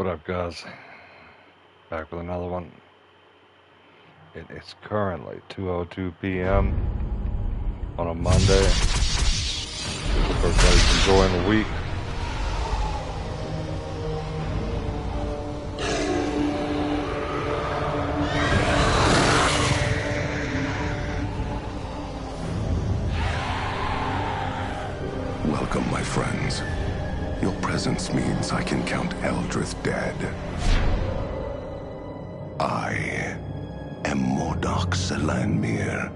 What up, guys? Back with another one. It is currently 2:02 p.m. on a Monday. Hope everybody's enjoying the week. Welcome, my friends. Your presence means I can count Eldrith dead. I am Mordok Selanmir,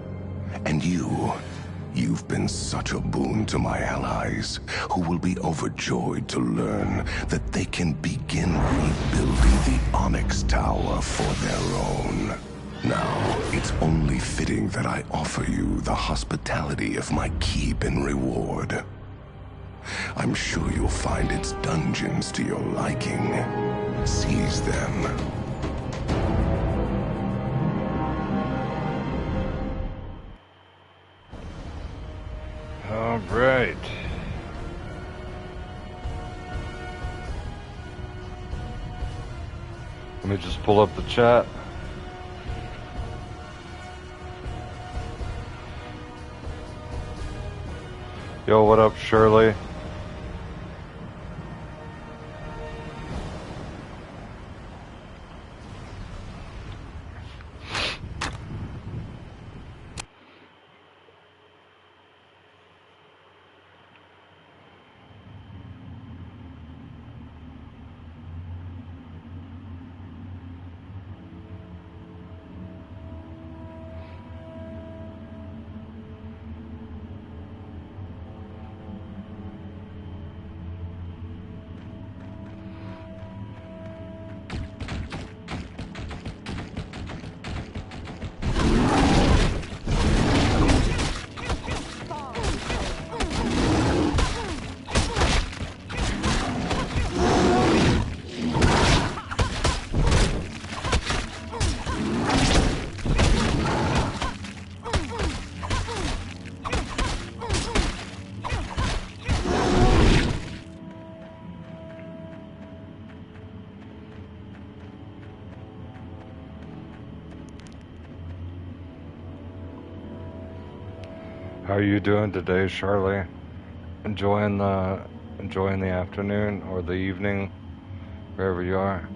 and you've been such a boon to my allies, who will be overjoyed to learn that they can begin rebuilding the Onyx Tower for their own. Now, it's only fitting that I offer you the hospitality of my keep in reward. I'm sure you'll find its dungeons to your liking. Seize them. All right. Let me just pull up the chat. Yo, what up, Shirley? How are you doing today, Charlie? Enjoying the afternoon or the evening, wherever you are.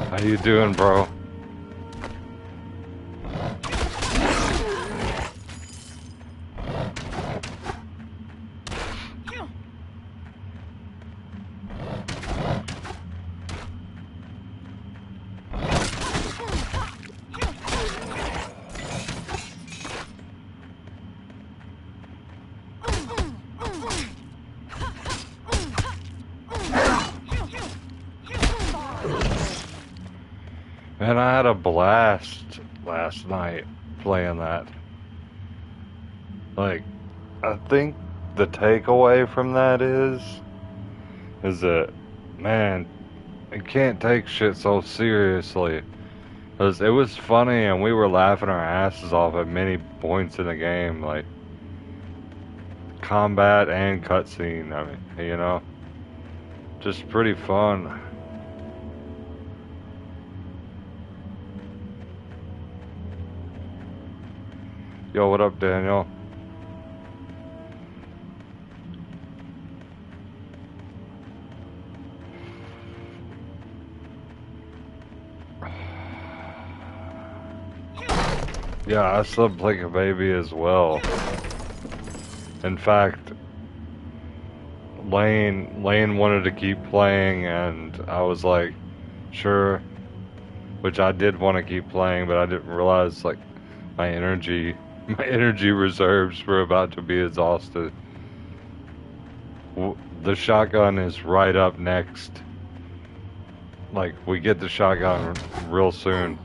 How you doing, bro? Man, I had a blast last night playing that. Like, I think the takeaway from that is that, man, you can't take shit so seriously. 'Cause it was funny and we were laughing our asses off at many points in the game, like combat and cutscene. I mean, you know, just pretty fun. Yo, what up, Daniel? Yeah, I slept like a baby as well. In fact, Lane wanted to keep playing, and I was like, sure. Which I did want to keep playing, but I didn't realize like my energy My energy reserves were about to be exhausted. The shotgun is right up next. Like, we get the shotgun real soon.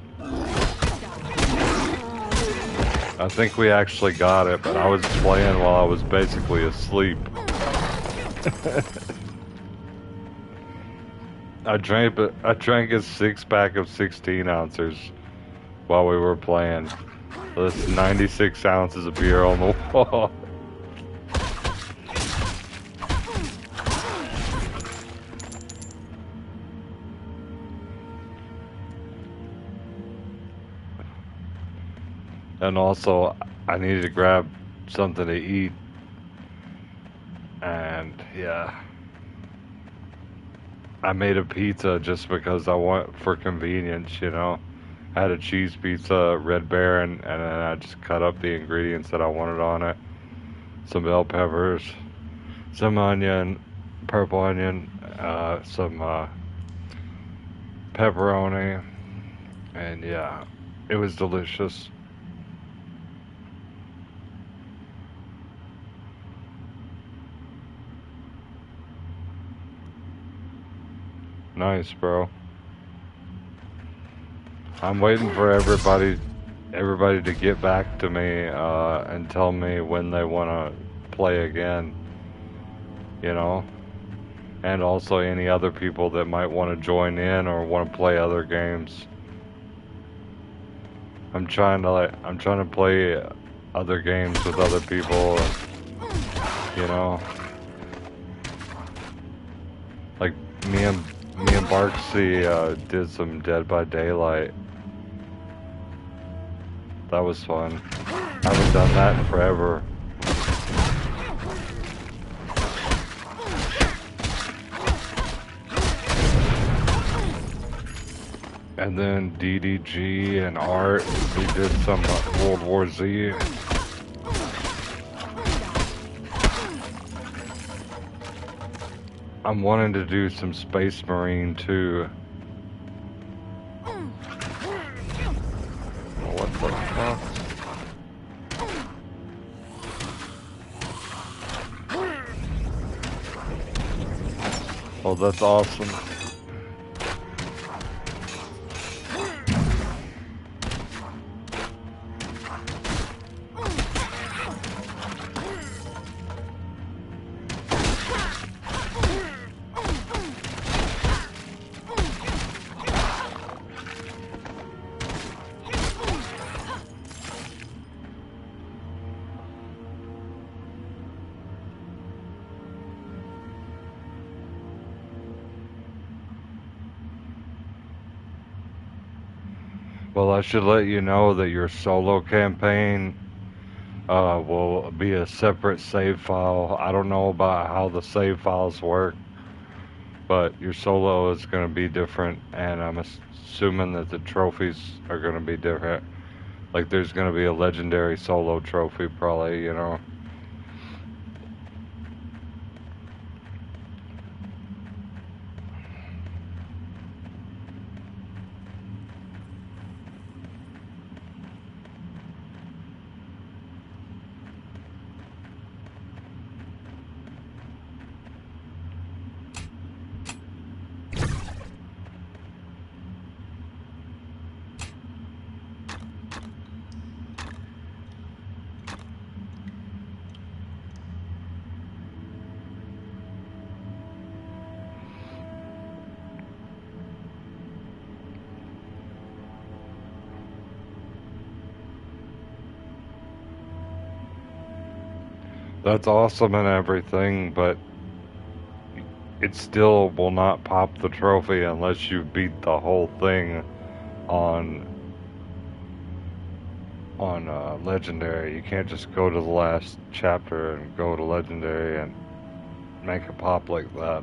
I think we actually got it, but I was playing while I was basically asleep. I drank a 6-pack of 16 ounces while we were playing. That's 96 ounces of beer on the wall. And also, I needed to grab something to eat. And yeah, I made a pizza just because I want for convenience, you know. I had a cheese pizza, Red Baron, and then I just cut up the ingredients that I wanted on it. Some bell peppers, some onion, purple onion, some pepperoni, and yeah, it was delicious. Nice, bro. I'm waiting for everybody to get back to me and tell me when they want to play again, you know, and also any other people that might want to join in or want to play other games. I'm trying to play other games with other people, you know, like me and Barksy did some Dead by Daylight. That was fun. I haven't done that in forever. And then DDG and Art, we did some World War Z. I'm wanting to do some Space Marine too. What the fuck? Oh, that's awesome. Well, I should let you know that your solo campaign will be a separate save file. I don't know about how the save files work, but your solo is going to be different, and I'm assuming that the trophies are going to be different. Like, there's going to be a legendary solo trophy, probably, you know. That's awesome and everything, but it still will not pop the trophy unless you beat the whole thing on legendary. You can't just go to the last chapter and go to legendary and make it pop like that.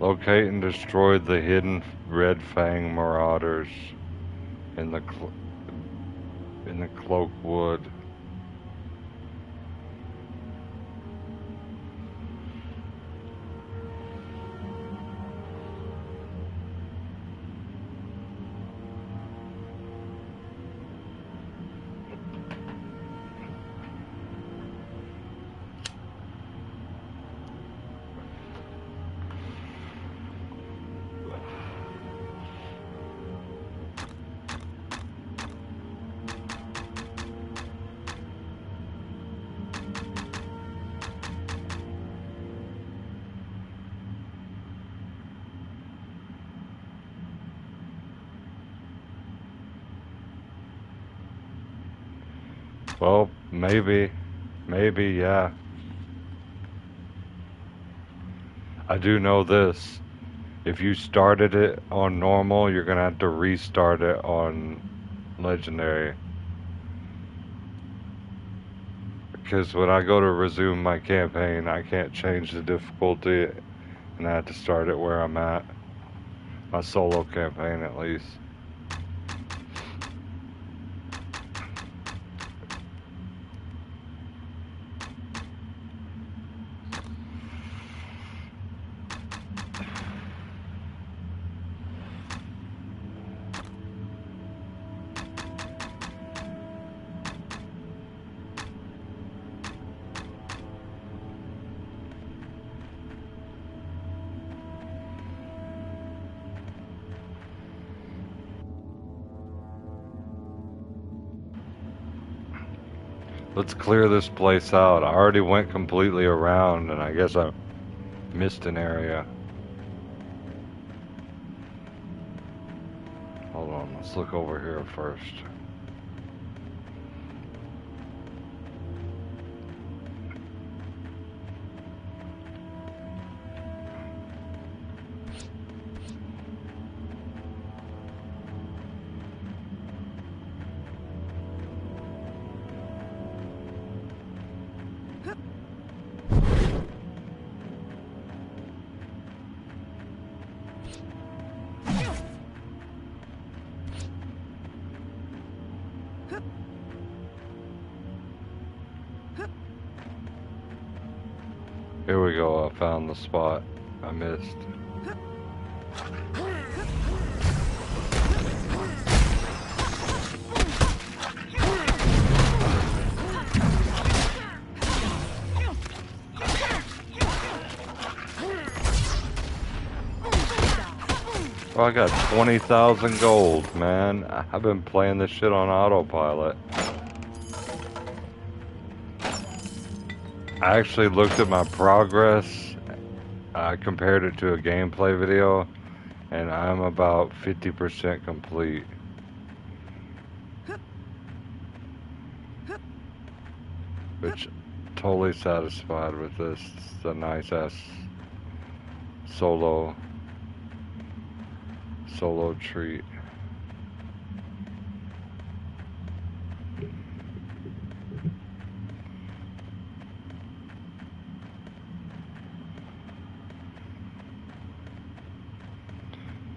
Locate and destroy the hidden Red Fang Marauders in the Cloak Wood. Well, maybe, yeah. I do know this. If you started it on normal, you're gonna have to restart it on legendary. Because when I go to resume my campaign, I can't change the difficulty, and I have to start it where I'm at. My solo campaign, at least. Let's clear this place out. I already went completely around, and I guess I missed an area. Hold on, let's look over here first. Here we go, I found the spot I missed. Oh, I got 20,000 gold, man. I've been playing this shit on autopilot. I actually looked at my progress. I compared it to a gameplay video, and I'm about 50% complete. Which, totally satisfied with this. It's a nice ass solo treat.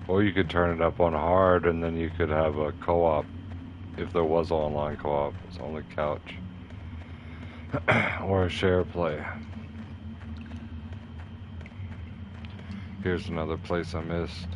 Or you could turn it up on hard, and then you could have a co-op, if there was online co-op. It's only couch. Or a share play. Here's another place I missed.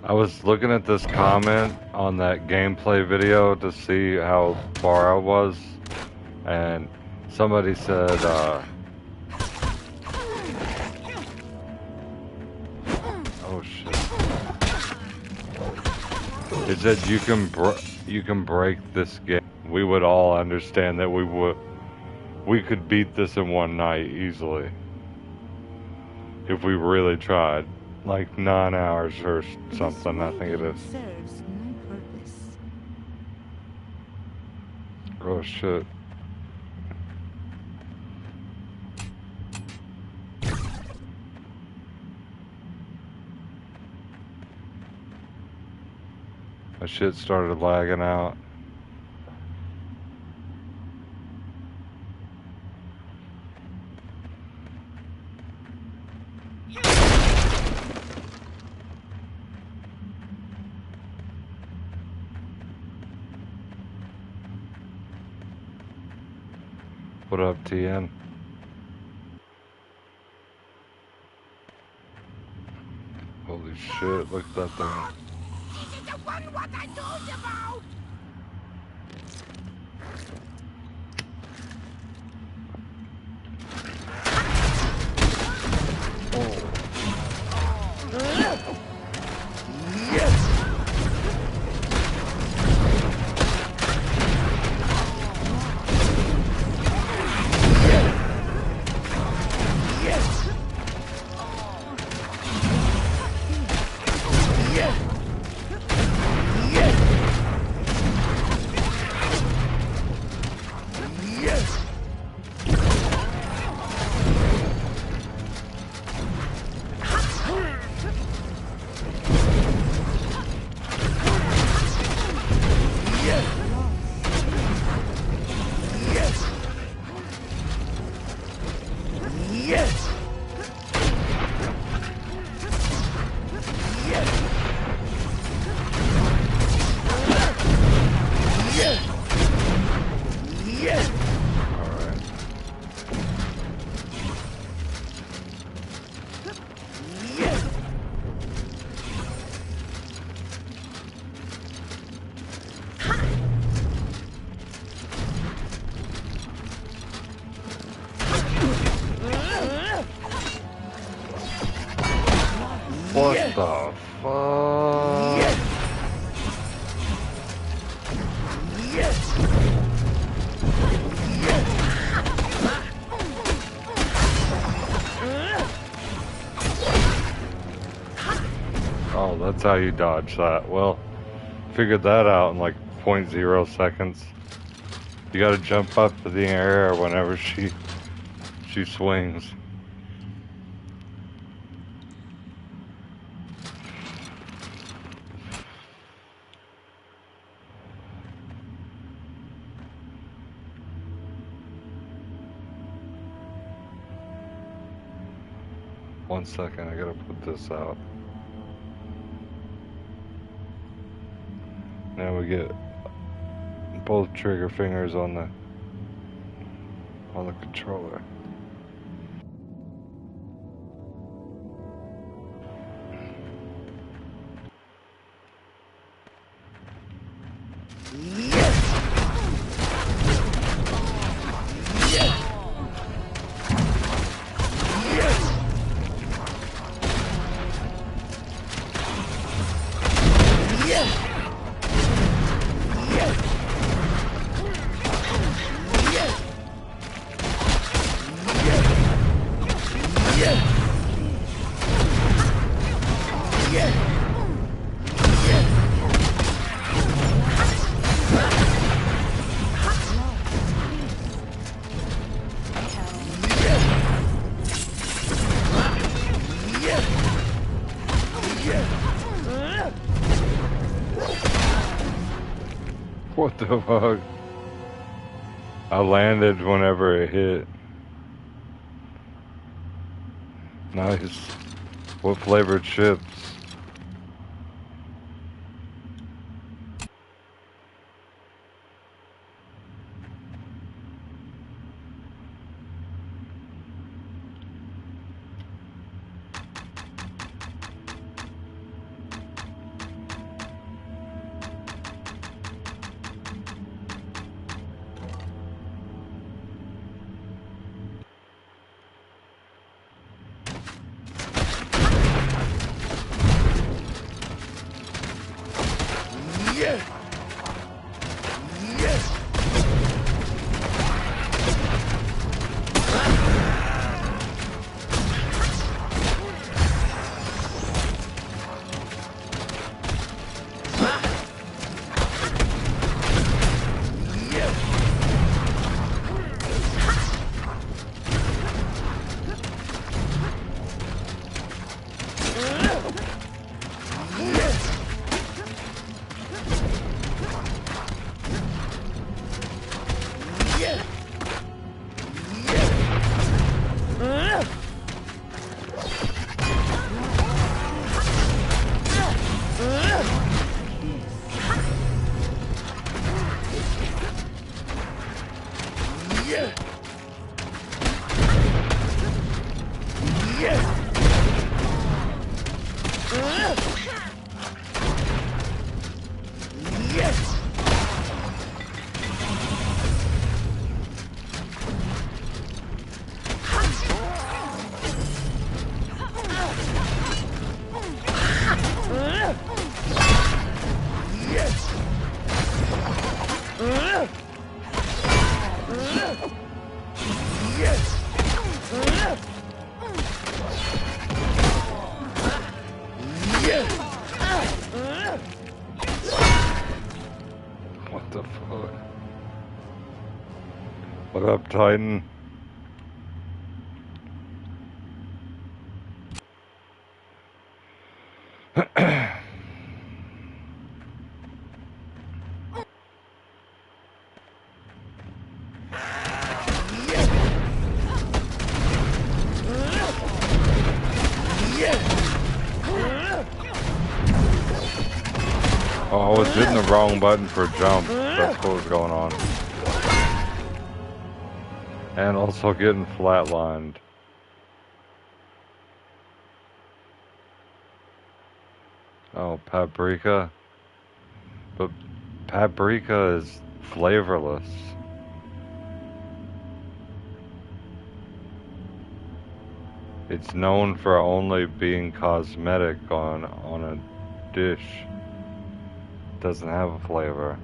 I was looking at this comment on that gameplay video to see how far I was, and somebody said, oh shit. It said you can break this game. We would all understand that we could beat this in one night easily. If we really tried. Like 9 hours or something, I think it is. Serves no purpose. Oh shit. My shit started lagging out. What up, TN? Holy shit, look at that thing. This is the one what I told you about! What the fuck? Oh, that's how you dodge that. Well, figured that out in like 0.0 seconds. You gotta jump up to the air whenever she swings. One second, I gotta put this out. Now we get both trigger fingers on the controller. What the fuck? I landed whenever it hit. Nice. What flavored chips? What the fuck? What up, Titan? Oh, I was hitting the wrong button for jump. That's what was going on. And also getting flatlined. Oh, paprika. But paprika is flavorless. It's known for only being cosmetic on a dish. Doesn't have a flavor.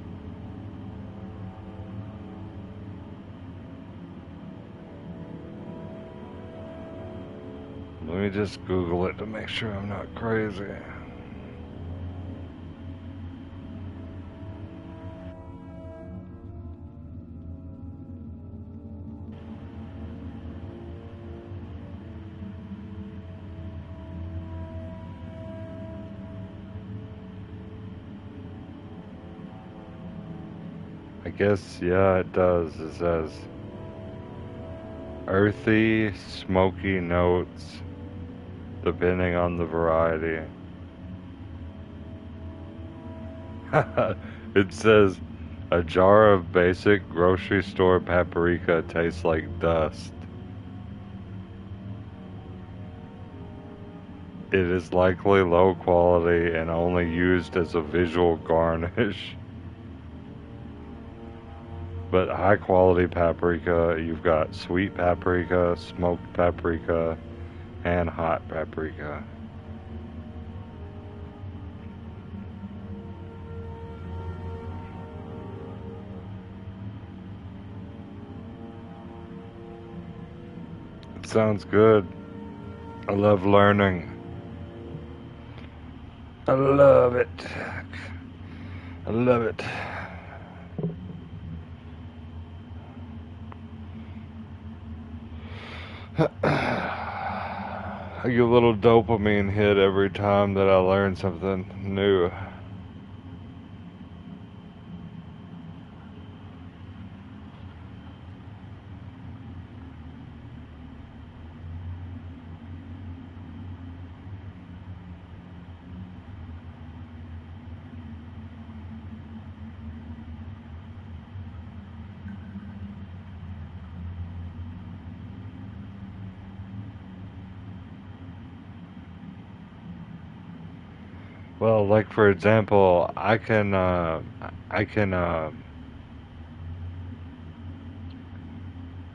Let me just Google it to make sure I'm not crazy. I guess, yeah, it does. It says earthy, smoky notes, depending on the variety. It says a jar of basic grocery store paprika tastes like dust. It is likely low quality and only used as a visual garnish. But high quality paprika, you've got sweet paprika, smoked paprika, and hot paprika. It sounds good. I love learning. I love it. I love it. I get a little dopamine hit every time that I learn something new. Well, like for example, I can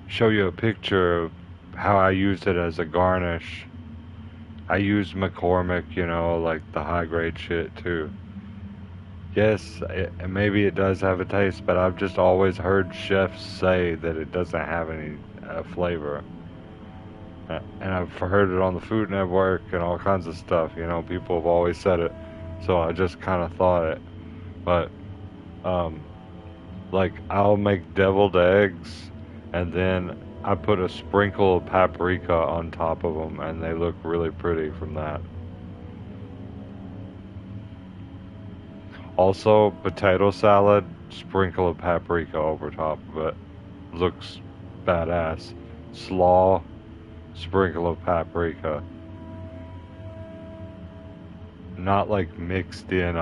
show you a picture of how I used it as a garnish. I used McCormick, you know, like the high grade shit too. Yes, maybe it does have a taste, but I've just always heard chefs say that it doesn't have any flavor. And I've heard it on the Food Network and all kinds of stuff. You know, people have always said it, so I just kind of thought it. But um, like I'll make deviled eggs, and then I put a sprinkle of paprika on top of them, and they look really pretty from that. Also, potato salad, sprinkle of paprika over top of it. Looks badass. Slaw, sprinkle of paprika. Not like mixed in,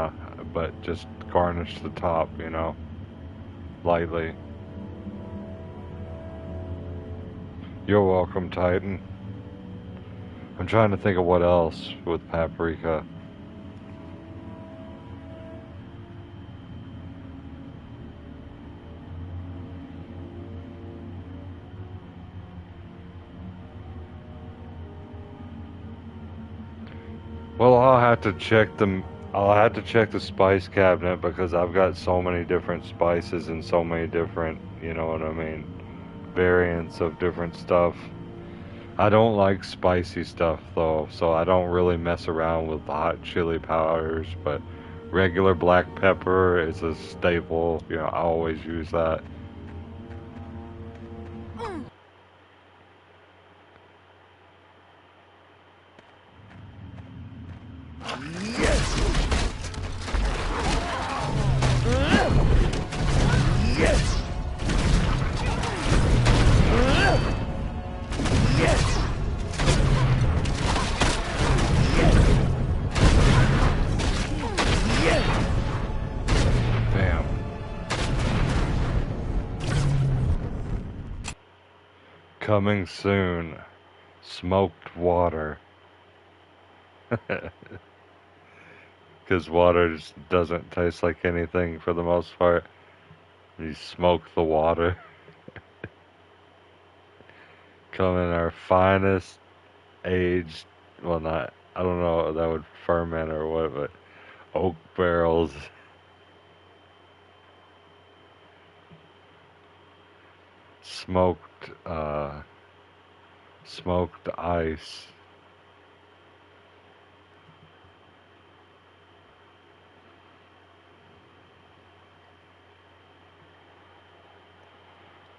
but just garnish the top, you know, lightly. You're welcome, Titan. I'm trying to think of what else with paprika. Well, I'll have to check the spice cabinet because I've got so many different spices and so many different, you know what I mean, variants of different stuff. I don't like spicy stuff though, so I don't really mess around with the hot chili powders, but regular black pepper is a staple. You know, I always use that. Bam. Coming soon. Smoked water. Because water just doesn't taste like anything for the most part. You smoke the water. Come in our finest aged, well, not, I don't know, that would ferment or what, but oak barrels, smoked, smoked ice.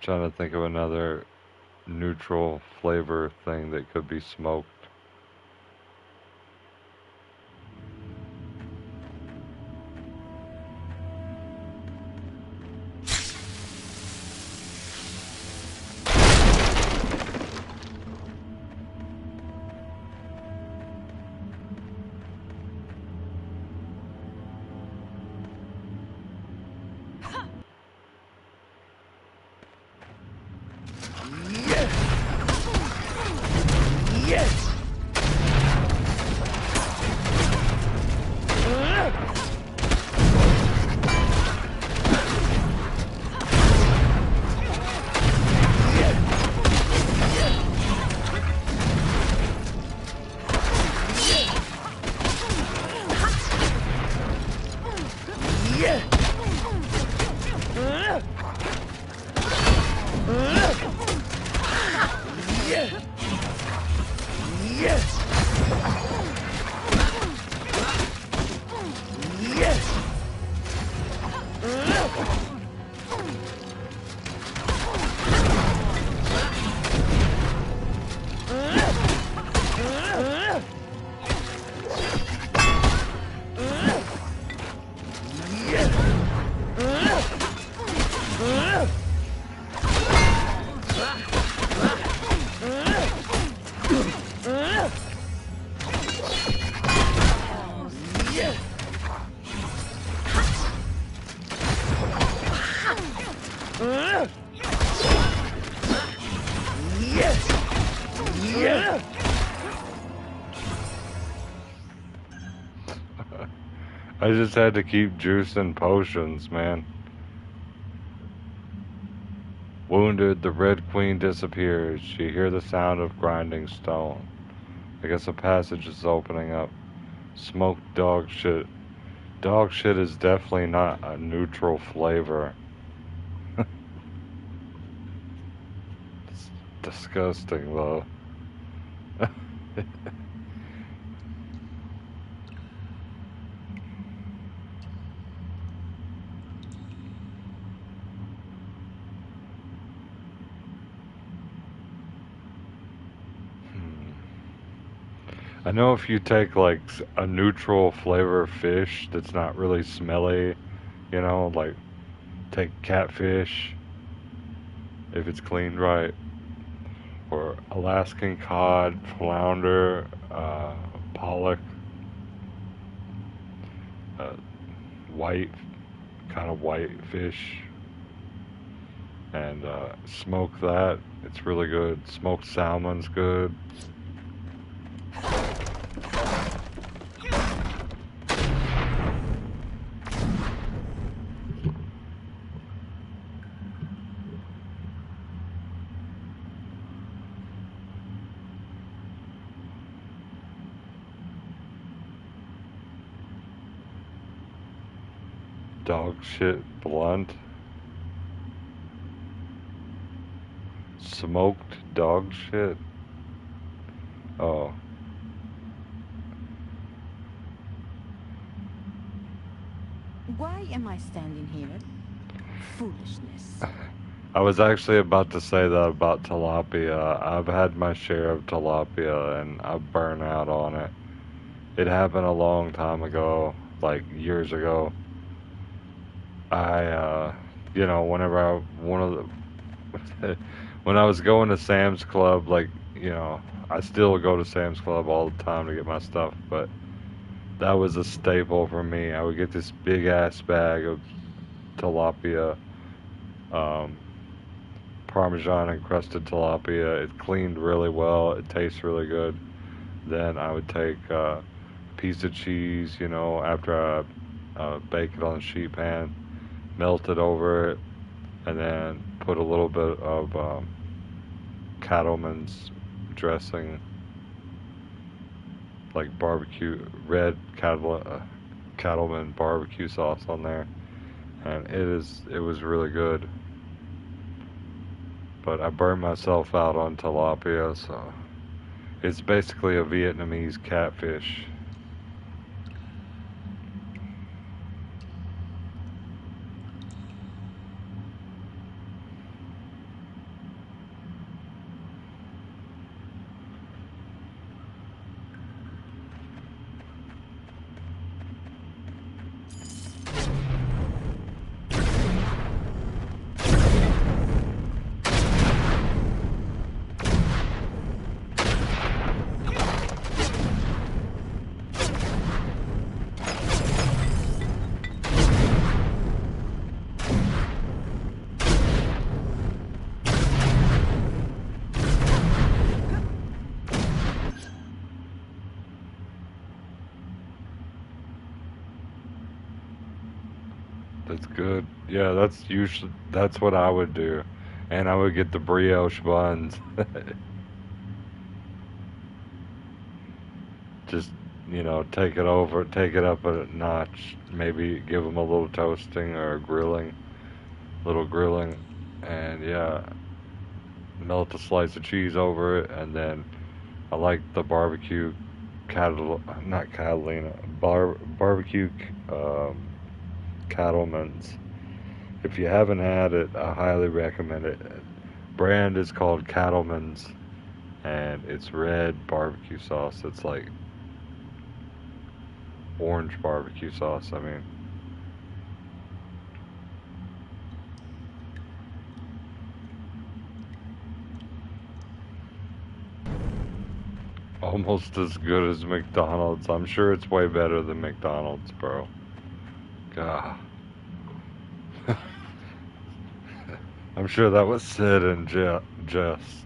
Trying to think of another neutral flavor thing that could be smoked. I just had to keep juicing potions, man. Wounded, the Red Queen disappears. You hear the sound of grinding stone. I guess a passage is opening up. Smoked dog shit. Dog shit is definitely not a neutral flavor. It's disgusting though. Hmm. I know if you take like a neutral flavor fish that's not really smelly, like take catfish if it's cleaned right, or Alaskan cod, flounder, pollock, uh, white, kind of white fish, and smoke that. It's really good. Smoked salmon's good. Dog shit blunt. Smoked dog shit. Oh, Why am I standing here? Foolishness. I was actually about to say that about tilapia. I've had my share of tilapia and I burn out on it. It happened a long time ago, like years ago. I, whenever one of the, when I was going to Sam's Club, like, I still go to Sam's Club all the time to get my stuff, but that was a staple for me. I would get this big ass bag of tilapia, um, Parmesan encrusted tilapia. It cleaned really well. It tastes really good. Then I would take a piece of cheese, after I bake it on the sheet pan, melt it over it, and then put a little bit of Cattleman's dressing, like barbecue, red Cattleman barbecue sauce on there, and it was really good. But I burned myself out on tilapia, so it's basically a Vietnamese catfish. That's good. Yeah, that's what I would do. And I would get the brioche buns. Just, take it up a notch. Maybe give them a little toasting or little grilling. And yeah, melt a slice of cheese over it. And then I like the barbecue not Catalina, barbecue um, Cattleman's. If you haven't had it, I highly recommend it. Brand is called Cattleman's, and it's red barbecue sauce. It's like orange barbecue sauce. I mean, almost as good as McDonald's. I'm sure it's way better than McDonald's, bro. God. I'm sure that was said in jest.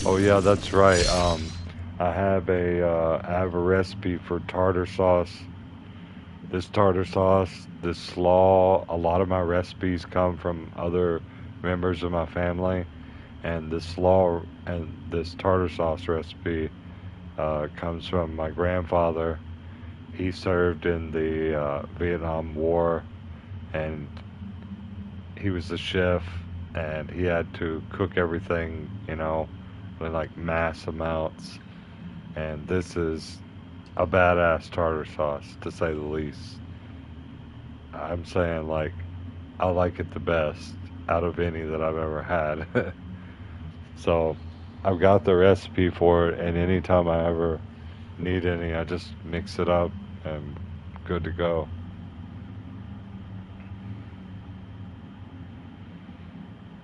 Oh yeah, that's right. I have a recipe for tartar sauce this tartar sauce, this slaw, a lot of my recipes come from other members of my family, and this slaw and this tartar sauce recipe comes from my grandfather. He served in the Vietnam War, and he was the chef, and he had to cook everything, in like mass amounts. And this is a badass tartar sauce, to say the least. I'm saying, like, I like it the best out of any that I've ever had. So I've got the recipe for it, and anytime I ever need any, I just mix it up and good to go.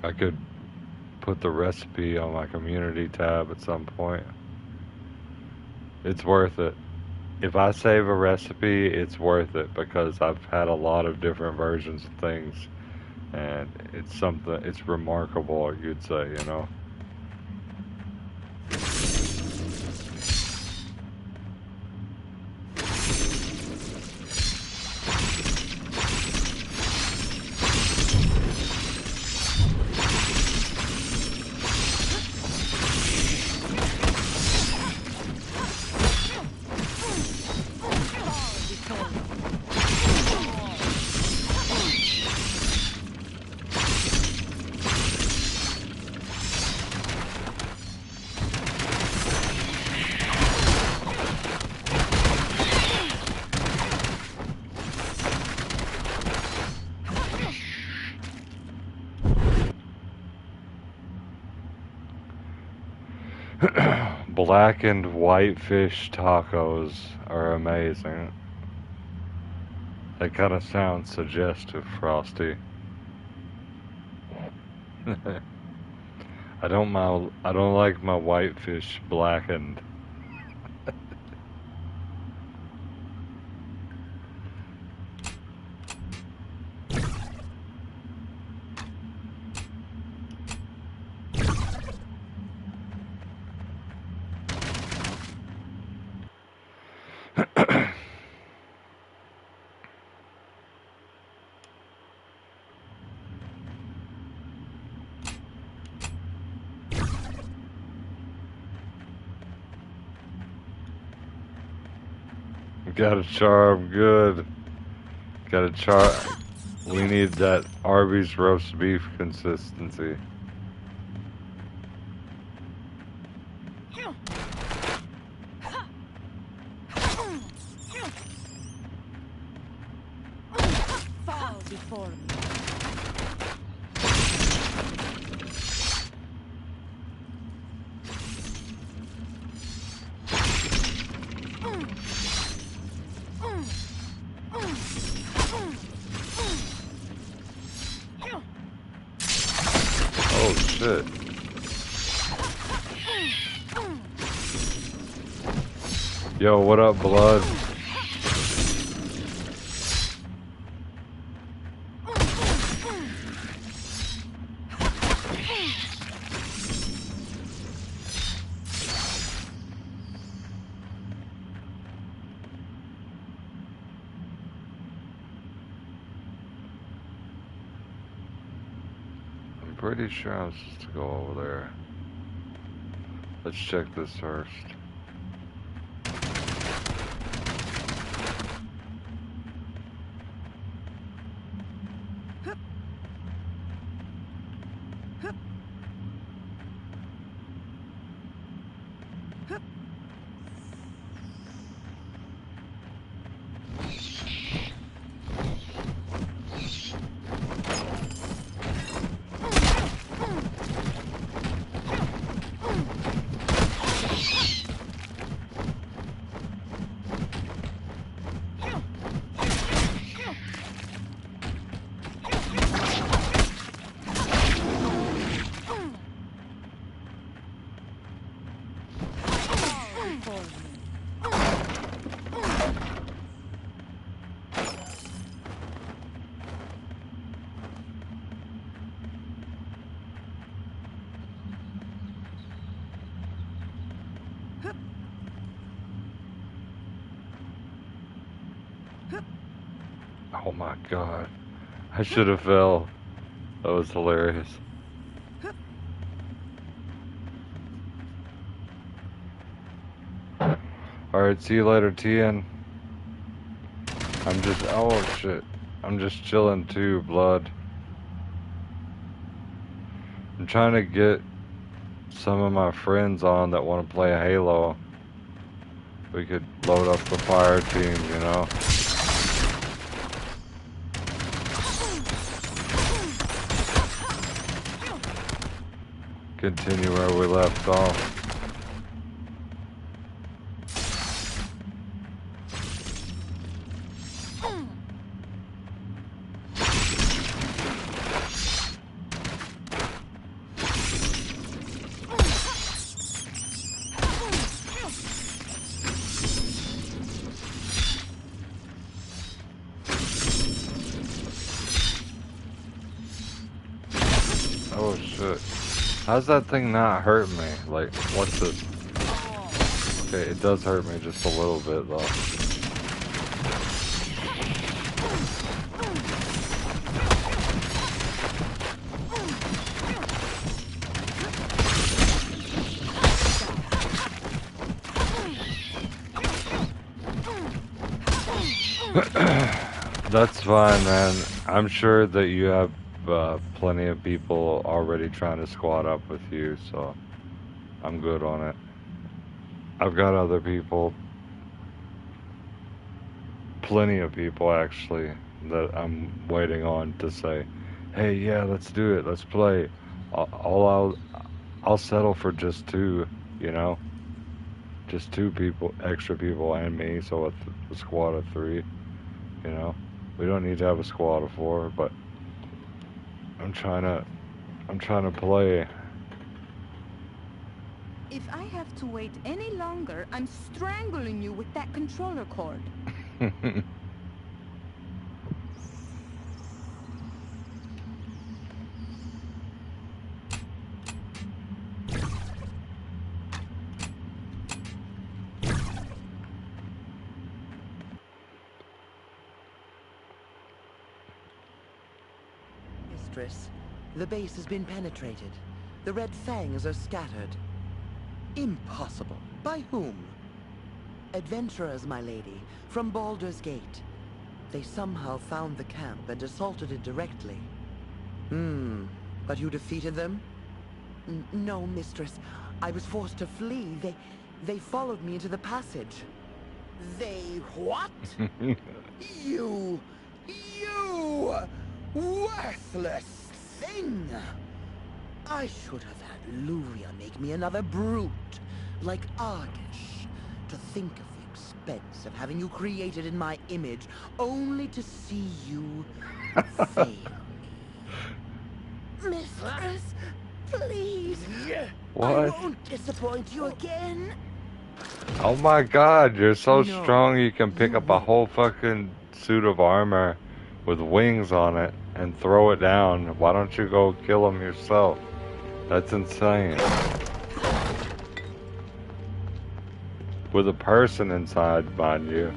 I could put the recipe on my community tab at some point. It's worth it. If I save a recipe, it's worth it because I've had a lot of different versions of things, and it's remarkable, you'd say. Blackened whitefish tacos are amazing. They kind of sound suggestive, Frosty. I don't like my whitefish blackened. Got a charm, good. Got a char. We need that Arby's roast beef consistency. Fall before me. Oh shit. Yo, what up, blood? I'm pretty sure I'm supposed to go over there. Let's check this first. my god. I should have fell. That was hilarious. Alright, see you later, TN. I'm just, oh shit. I'm just chilling too, blood. I'm trying to get some of my friends on that want to play Halo. We could load up the fire team, you know? Continue where we left off. Oh shit. How's that thing not hurt me? Like, what's this? Okay, it does hurt me just a little bit though. That's fine, man. I'm sure that you have plenty of people already trying to squad up with you, so I'm good on it. I've got other people, plenty of people actually, that I'm waiting on to say, hey, yeah, let's do it, let's play. I'll settle for just two, you know? Just two people, extra people and me, so it's a squad of three, you know? We don't need to have a squad of four, but I'm trying to play. If I have to wait any longer, I'm strangling you with that controller cord. Mistress, the base has been penetrated. The Red Fangs are scattered. Impossible. By whom? Adventurers, my lady, from Baldur's Gate. They somehow found the camp and assaulted it directly. But you defeated them? No, mistress. I was forced to flee. They followed me into the passage. They what? You worthless thing! I should have had Luria make me another brute, like Argish, to think of the expense of having you created in my image, only to see you fail me. Mistress, please. What? I won't disappoint you again. Oh my god, you're so No, strong you can pick you up a whole fucking suit of armor with wings on it and throw it down. Why don't you go kill him yourself? That's insane. With a person inside, mind you.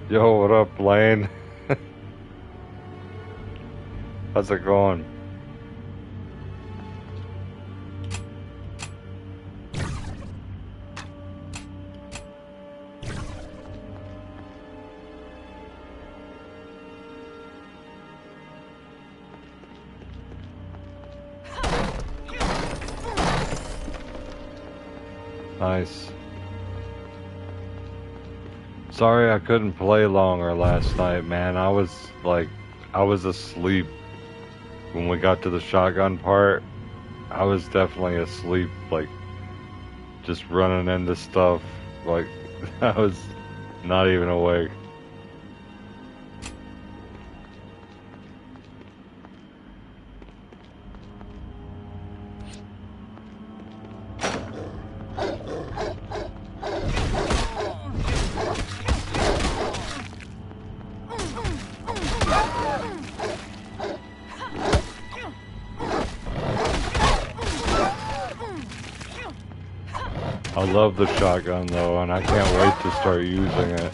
Yo, what up, Lane? How's it going? Nice. Sorry I couldn't play longer last night, man. I was asleep when we got to the shotgun part. I was definitely asleep, like, just running into stuff. Like, I was not even awake. I love the shotgun though, and I can't wait to start using it.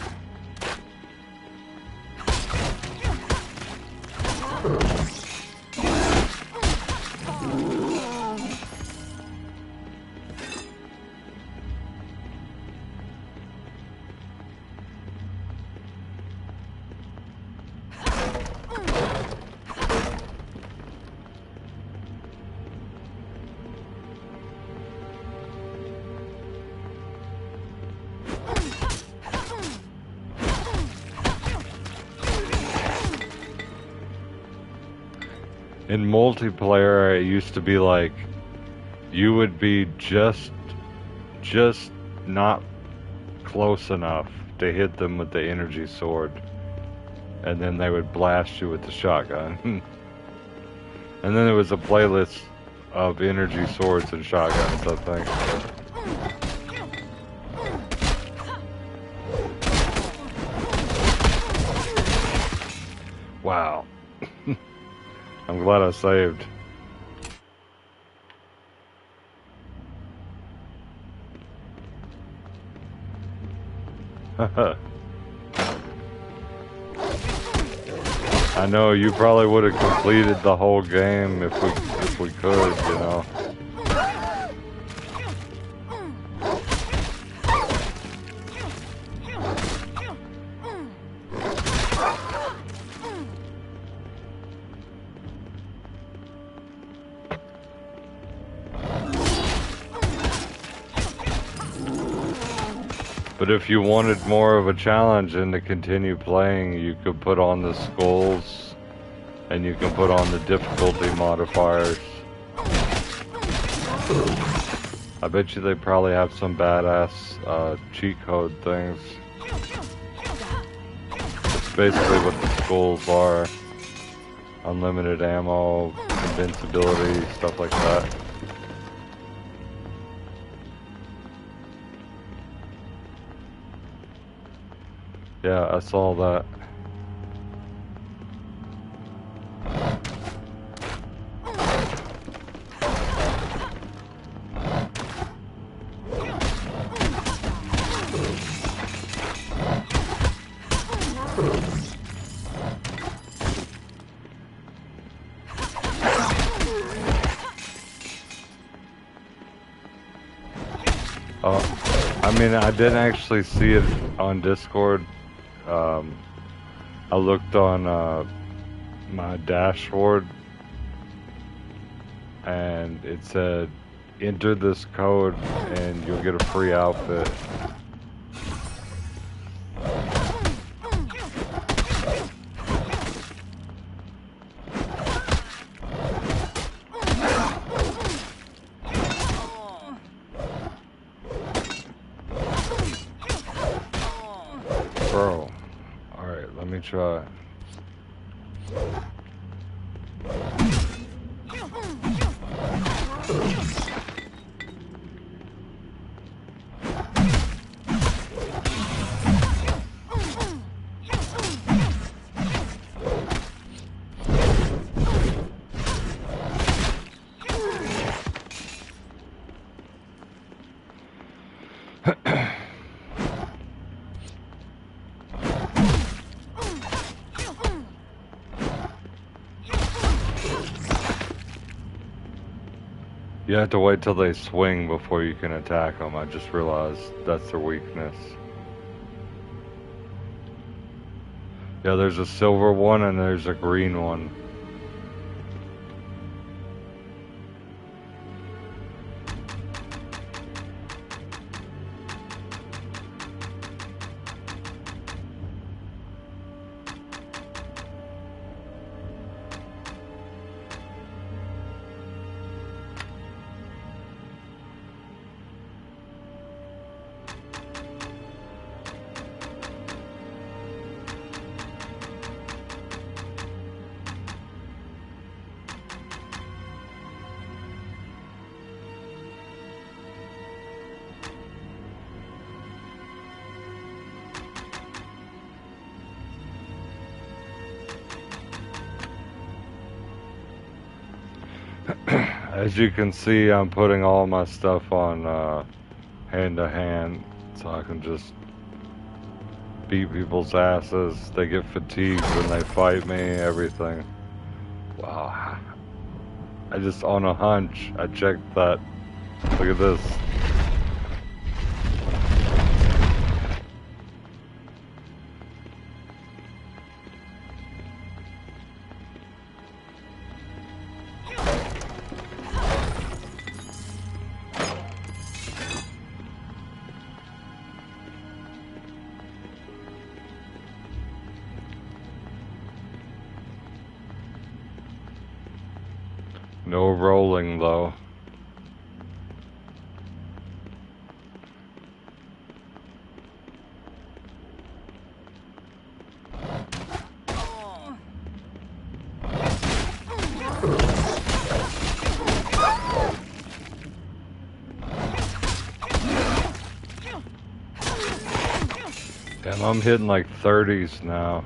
In multiplayer, it used to be like you would be just not close enough to hit them with the energy sword, and then they would blast you with the shotgun. And then there was a playlist of energy swords and shotguns, I think. Wow. I'm glad I saved. I know you probably would have completed the whole game if we could, you know. But if you wanted more of a challenge and to continue playing, you could put on the skulls and you can put on the difficulty modifiers. I bet you they probably have some badass cheat code things. It's basically what the skulls are. Unlimited ammo, invincibility, stuff like that. Yeah, I saw that. I mean, I didn't actually see it on Discord. I looked on my dashboard and it said enter this code and you'll get a free outfit. Bro, alright, let me try. You have to wait till they swing before you can attack them. I just realized that's their weakness. Yeah, there's a silver one and there's a green one. As you can see, I'm putting all my stuff on hand to hand, so I can just beat people's asses. They get fatigued when they fight me, everything. Wow. I just, on a hunch, I checked that. Look at this. No rolling though. Damn, I'm hitting like 30s now.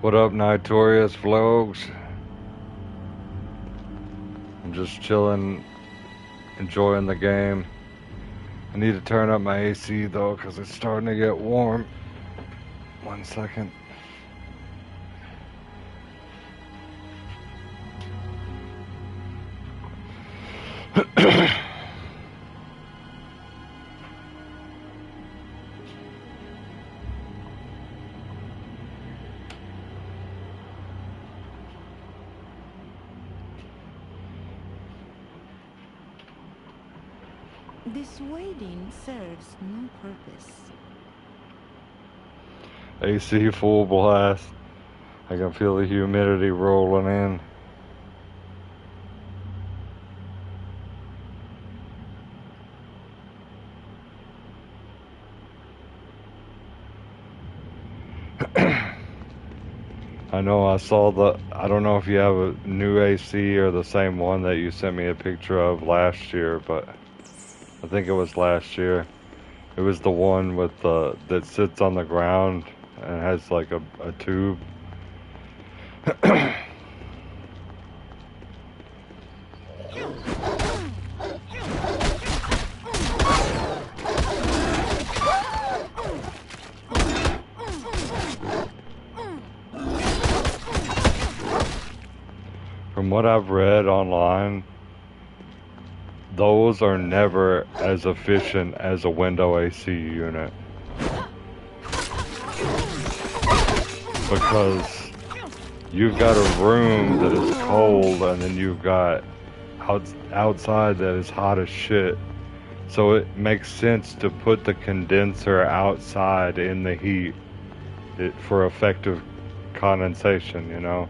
What up, Notorious Vlogs? I'm just chilling, enjoying the game. I need to turn up my AC though, because it's starting to get warm. 1 second. This waiting serves no purpose. AC full blast. I can feel the humidity rolling in. I know I saw I don't know if you have a new AC or the same one that you sent me a picture of last year, but I think it was last year. It was the one with that sits on the ground and has like a tube. From what I've read online, those are never as efficient as a window AC unit. Because you've got a room that is cold and then you've got outside that is hot as shit. So it makes sense to put the condenser outside in the heat for effective condensation, you know?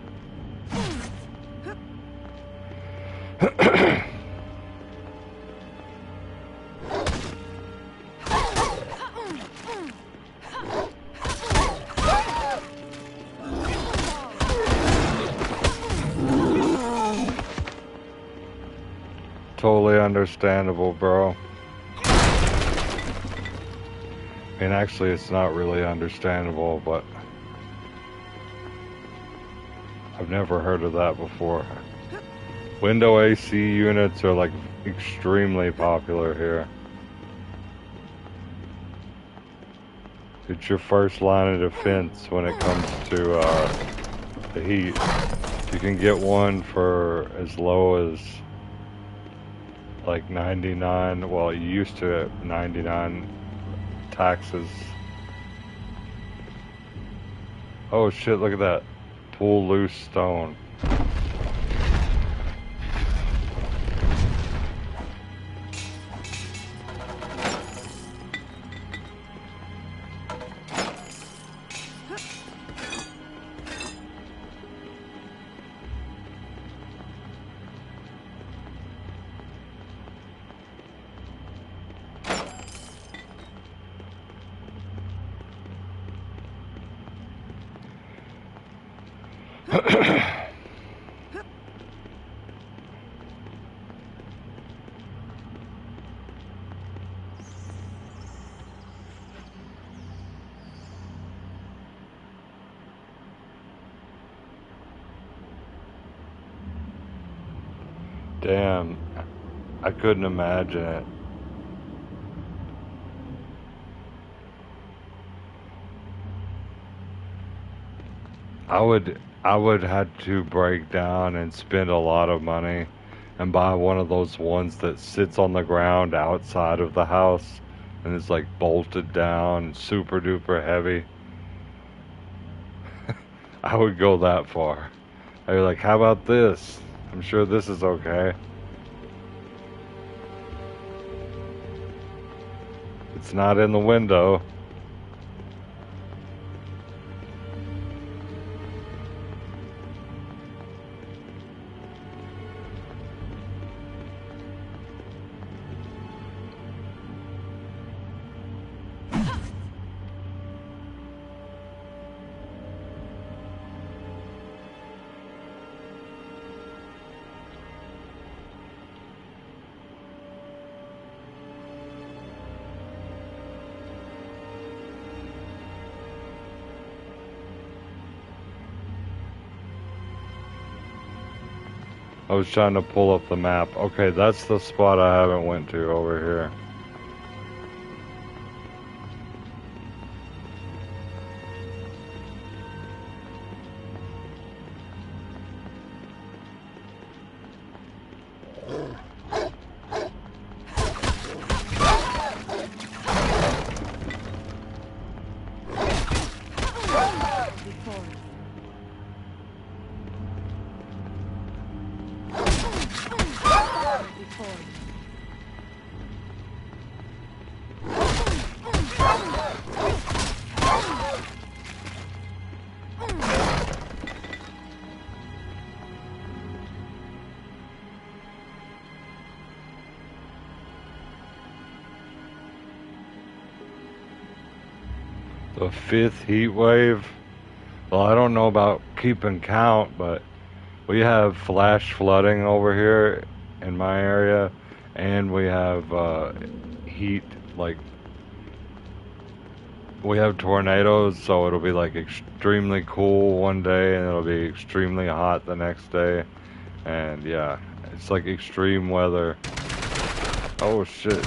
Totally understandable, bro. And actually, it's not really understandable, but I've never heard of that before. Window AC units are like extremely popular here. It's your first line of defense when it comes to the heat. You can get one for as low as like 99, well, you used to at 99 taxes. Oh shit, look at that. Pull loose stone. Damn, I couldn't imagine it. I would have to break down and spend a lot of money and buy one of those ones that sits on the ground outside of the house and is like bolted down, super duper heavy. I would go that far. I'd be like, how about this? I'm sure this is okay. It's not in the window. I was trying to pull up the map. Okay, that's the spot I haven't went to over here. The 5th heat wave. Well, I don't know about keeping count, but we have flash flooding over here in my area, and we have heat, like we have tornadoes, so it'll be like extremely cool one day and it'll be extremely hot the next day. And yeah, it's like extreme weather. Oh shit.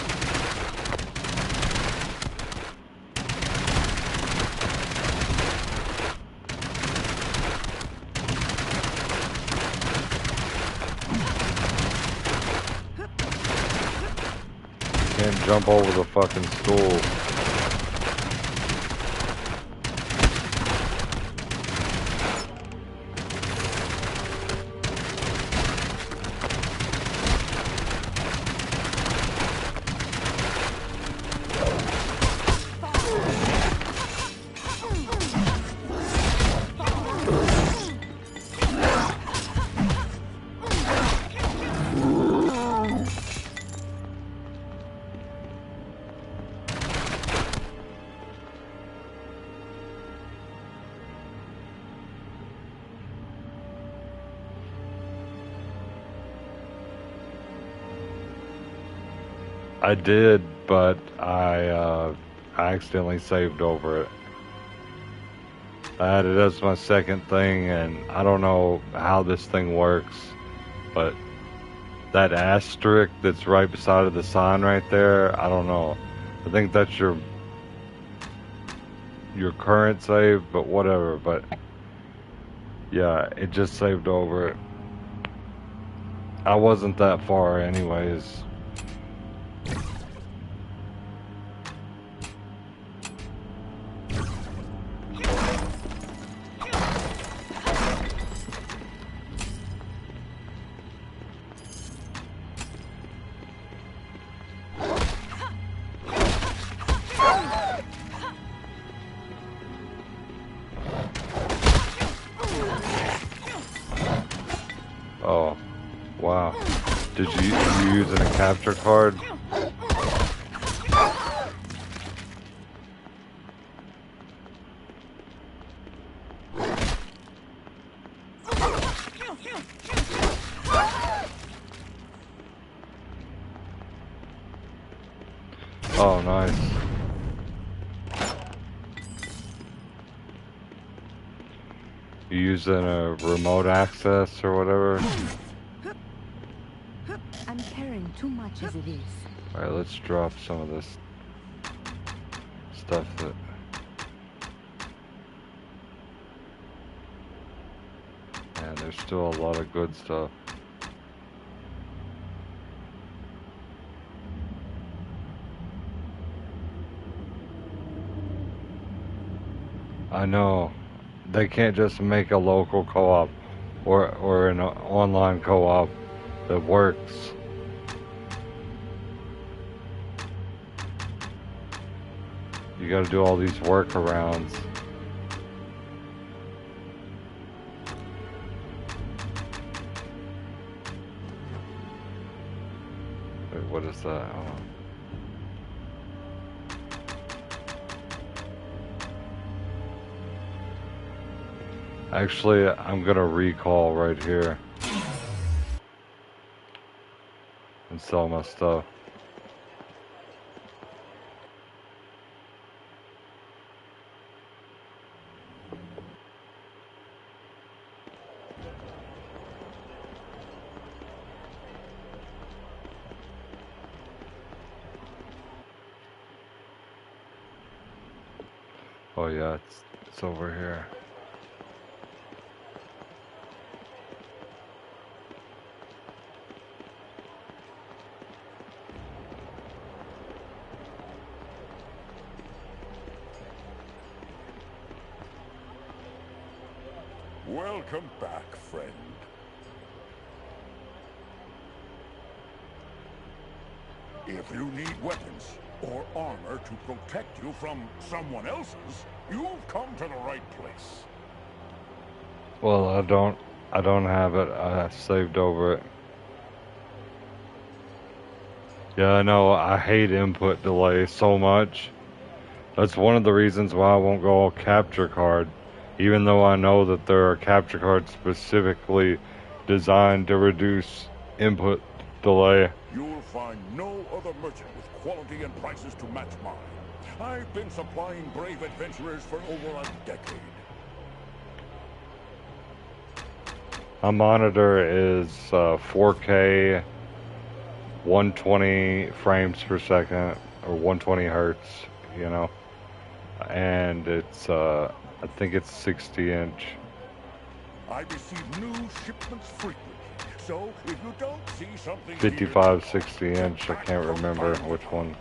Can't jump over the fucking stool. I did, but I accidentally saved over it. I had it as my second thing, and I don't know how this thing works, but that asterisk that's right beside of the sign right there, I don't know. I think that's your current save, but whatever. But yeah, it just saved over it. I wasn't that far anyways. Did you using a capture card? Oh, nice. You using a remote access or whatever? I'm carrying too much as it is. Alright, let's drop some of this stuff that... Man, there's still a lot of good stuff. I know. They can't just make a local co-op or an online co-op that works. You gotta do all these workarounds. Wait, what is that? Oh. Actually, I'm gonna recall right here and sell my stuff. Oh yeah, it's over here. Welcome back, friend. If you need weapons or armor to protect you from someone else's, you've come to the right place. Well, I don't have it. I saved over it. Yeah, I know. I hate input delay so much. That's one of the reasons why I won't go all capture card. Even though I know that there are capture cards specifically designed to reduce input delay. You'll find no other merchant with quality and prices to match mine. I've been supplying brave adventurers for over a decade. My monitor is 4K, 120 frames per second, or 120 hertz, you know. And it's, I think it's 60 inch. I receive new shipments frequently, so if you don't see something 55, 60 inch, I can't remember which one.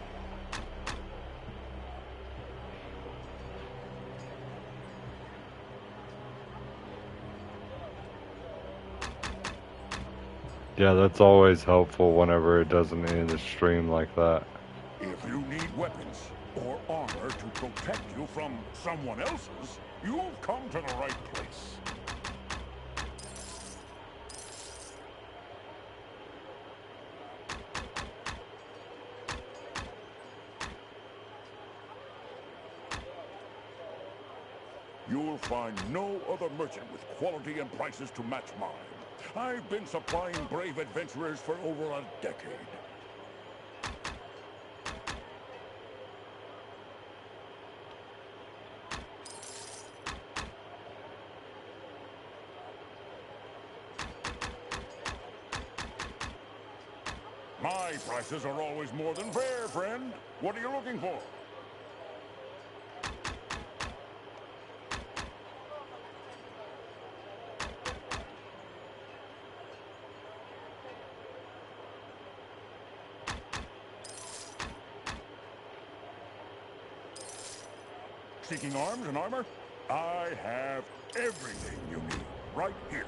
Yeah, that's always helpful whenever it doesn't end the stream like that. If you need weapons or armor to protect you from someone else's, you've come to the right place. You'll find no other merchant with quality and prices to match mine. I've been supplying brave adventurers for over a decade. My prices are always more than fair, friend. What are you looking for? Seeking arms and armor? I have everything you need right here.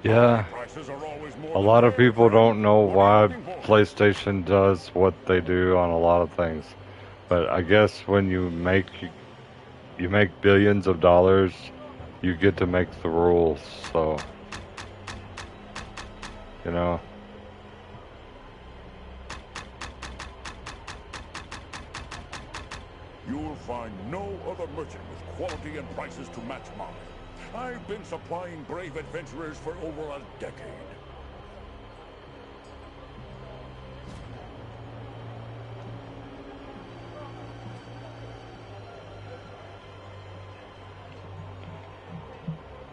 Yeah. Prices are always more A than lot of fair, people friend. don't know What are why you looking for? PlayStation does what they do on a lot of things. But I guess when you make billions of dollars, you get to make the rules. So, you know. You'll find no other merchant with quality and prices to match mine. I've been supplying brave adventurers for over a decade.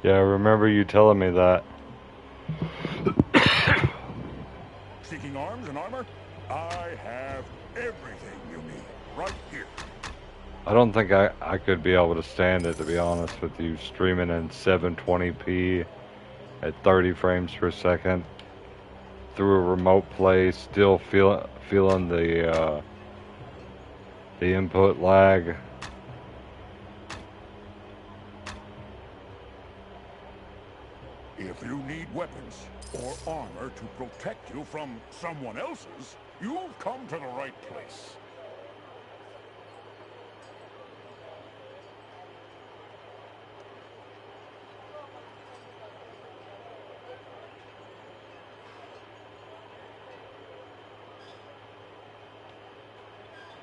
Yeah, I remember you telling me that. Seeking arms and armor? I have everything you need right here. I don't think I could be able to stand it, to be honest with you, streaming in 720p at 30 frames per second through a remote play, still feeling the input lag. If you need weapons or armor to protect you from someone else's, you've come to the right place.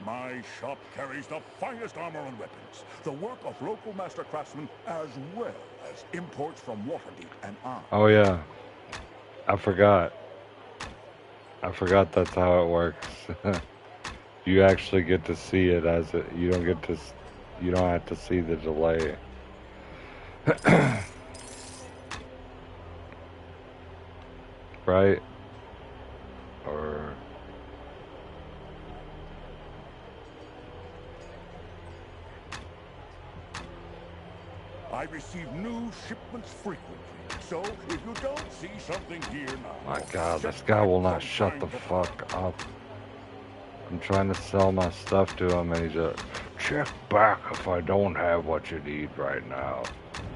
My shop carries the finest armor and weapons, the work of local master craftsmen, as well as imports from Waterdeep and Arm. Oh yeah, I forgot. That's how it works. You actually get to see it as it. You don't have to see the delay. Right? Or I receive new shipments frequently, so if you don't see something here now... my God, check this guy will back not from shut time the to time. fuck up. I'm trying to sell my stuff to him, and he's just check back if I don't have what you need right now.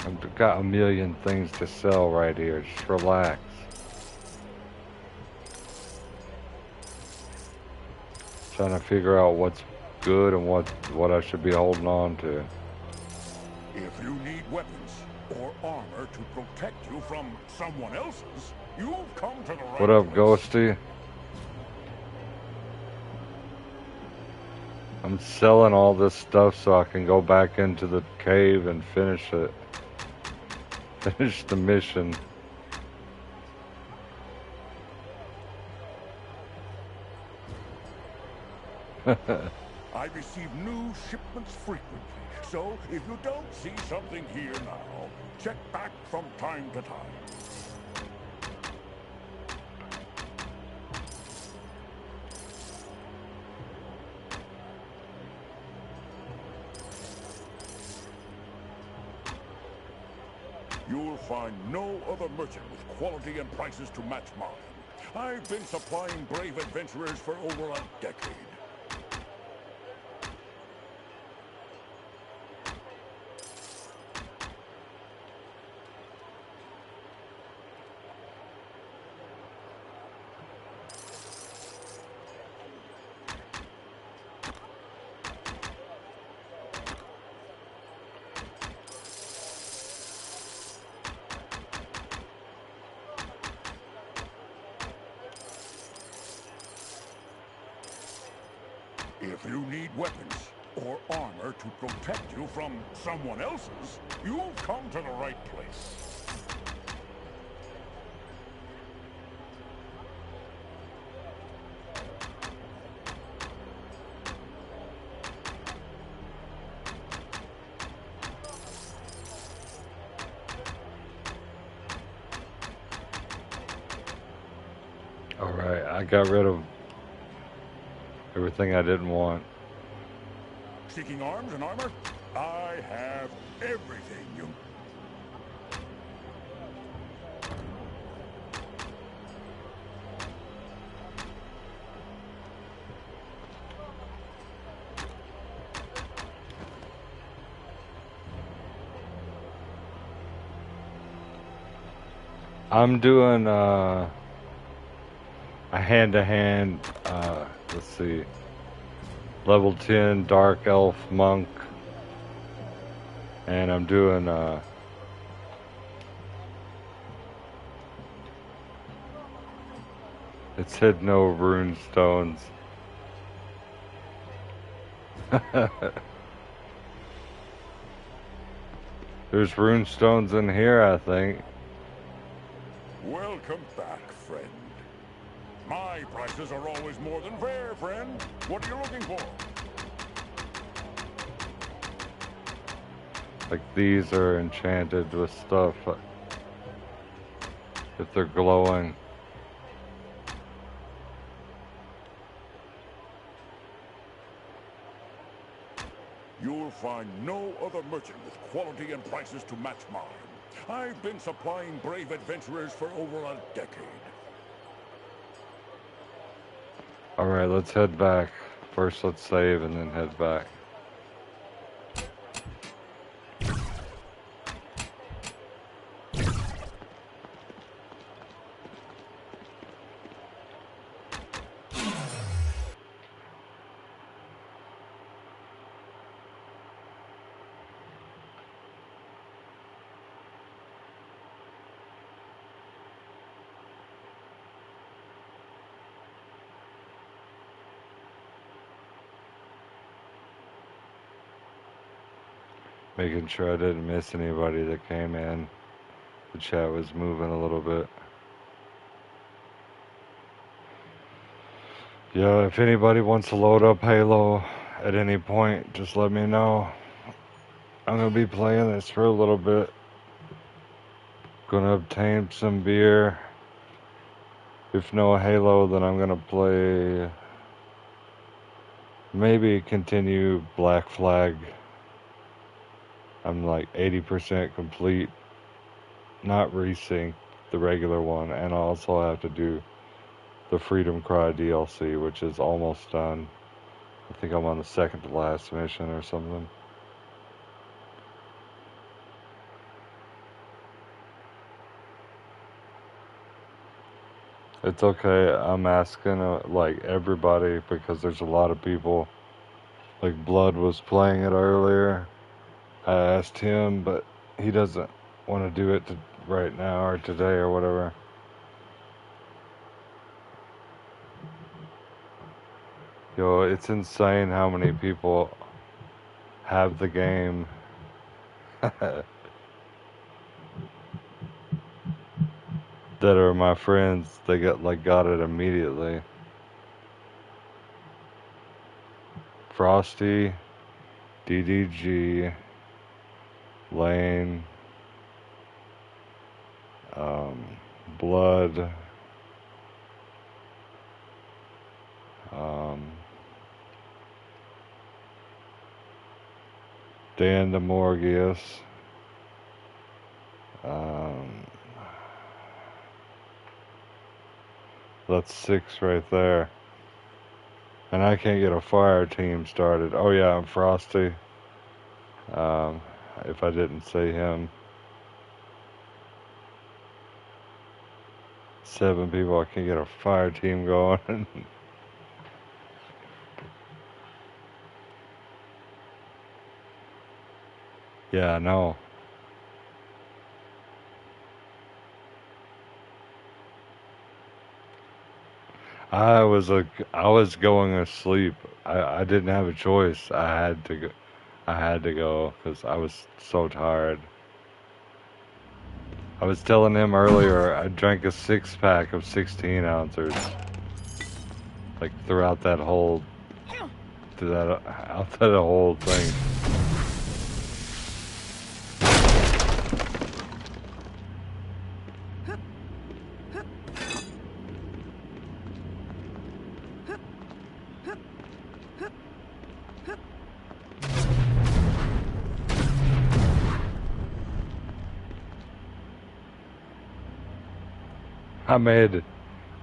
I've got a million things to sell right here. Just relax. Trying to figure out what's good and what I should be holding on to. If you need weapons or armor to protect you from someone else's, you've come to the right What up, place. Ghosty? I'm selling all this stuff so I can go back into the cave and finish it. Finish the mission. I receive new shipments frequently, so if you don't see something here now, check back from time to time. You'll find no other merchant with quality and prices to match mine. I've been supplying brave adventurers for over a decade. If you need weapons or armor to protect you from someone else's, you've come to the right place. Alright, I got rid of everything I didn't want. Seeking arms and armor? I have everything you... I'm doing a hand-to-hand, let's see, level 10 Dark Elf Monk, and I'm doing it said no rune stones. There's rune stones in here, I think. Welcome back, friend. My prices are always more than fair, friend. What are you looking for? Like these are enchanted with stuff. If they're glowing. You'll find no other merchant with quality and prices to match mine. I've been supplying brave adventurers for over a decade. Alright, let's head back. First let's save and then head back. Making sure I didn't miss anybody that came in. The chat was moving a little bit. Yeah, if anybody wants to load up Halo at any point, just let me know. I'm gonna be playing this for a little bit. Gonna obtain some beer. If no Halo, then I'm gonna play, maybe continue Black Flag. I'm like 80% complete. Not resync the regular one, and I also have to do the Freedom Cry DLC, which is almost done. I think I'm on the second to last mission or something. It's okay. I'm asking like everybody because there's a lot of people. Like Blood was playing it earlier. I asked him, but he doesn't want to do it right now or today or whatever. Yo, it's insane how many people have the game. That are my friends. They got it immediately. Frosty, DDG, Lane, Blood, Dan DeMorgius, that's 6 right there. And I can't get a fire team started. Oh yeah, I'm Frosty. If I didn't say him. 7 people, I can't get a fire team going. Yeah, I know. I was going to sleep. I didn't have a choice. I had to go because I was so tired. I was telling him earlier I drank a 6-pack of 16 ounces. Like throughout that whole thing.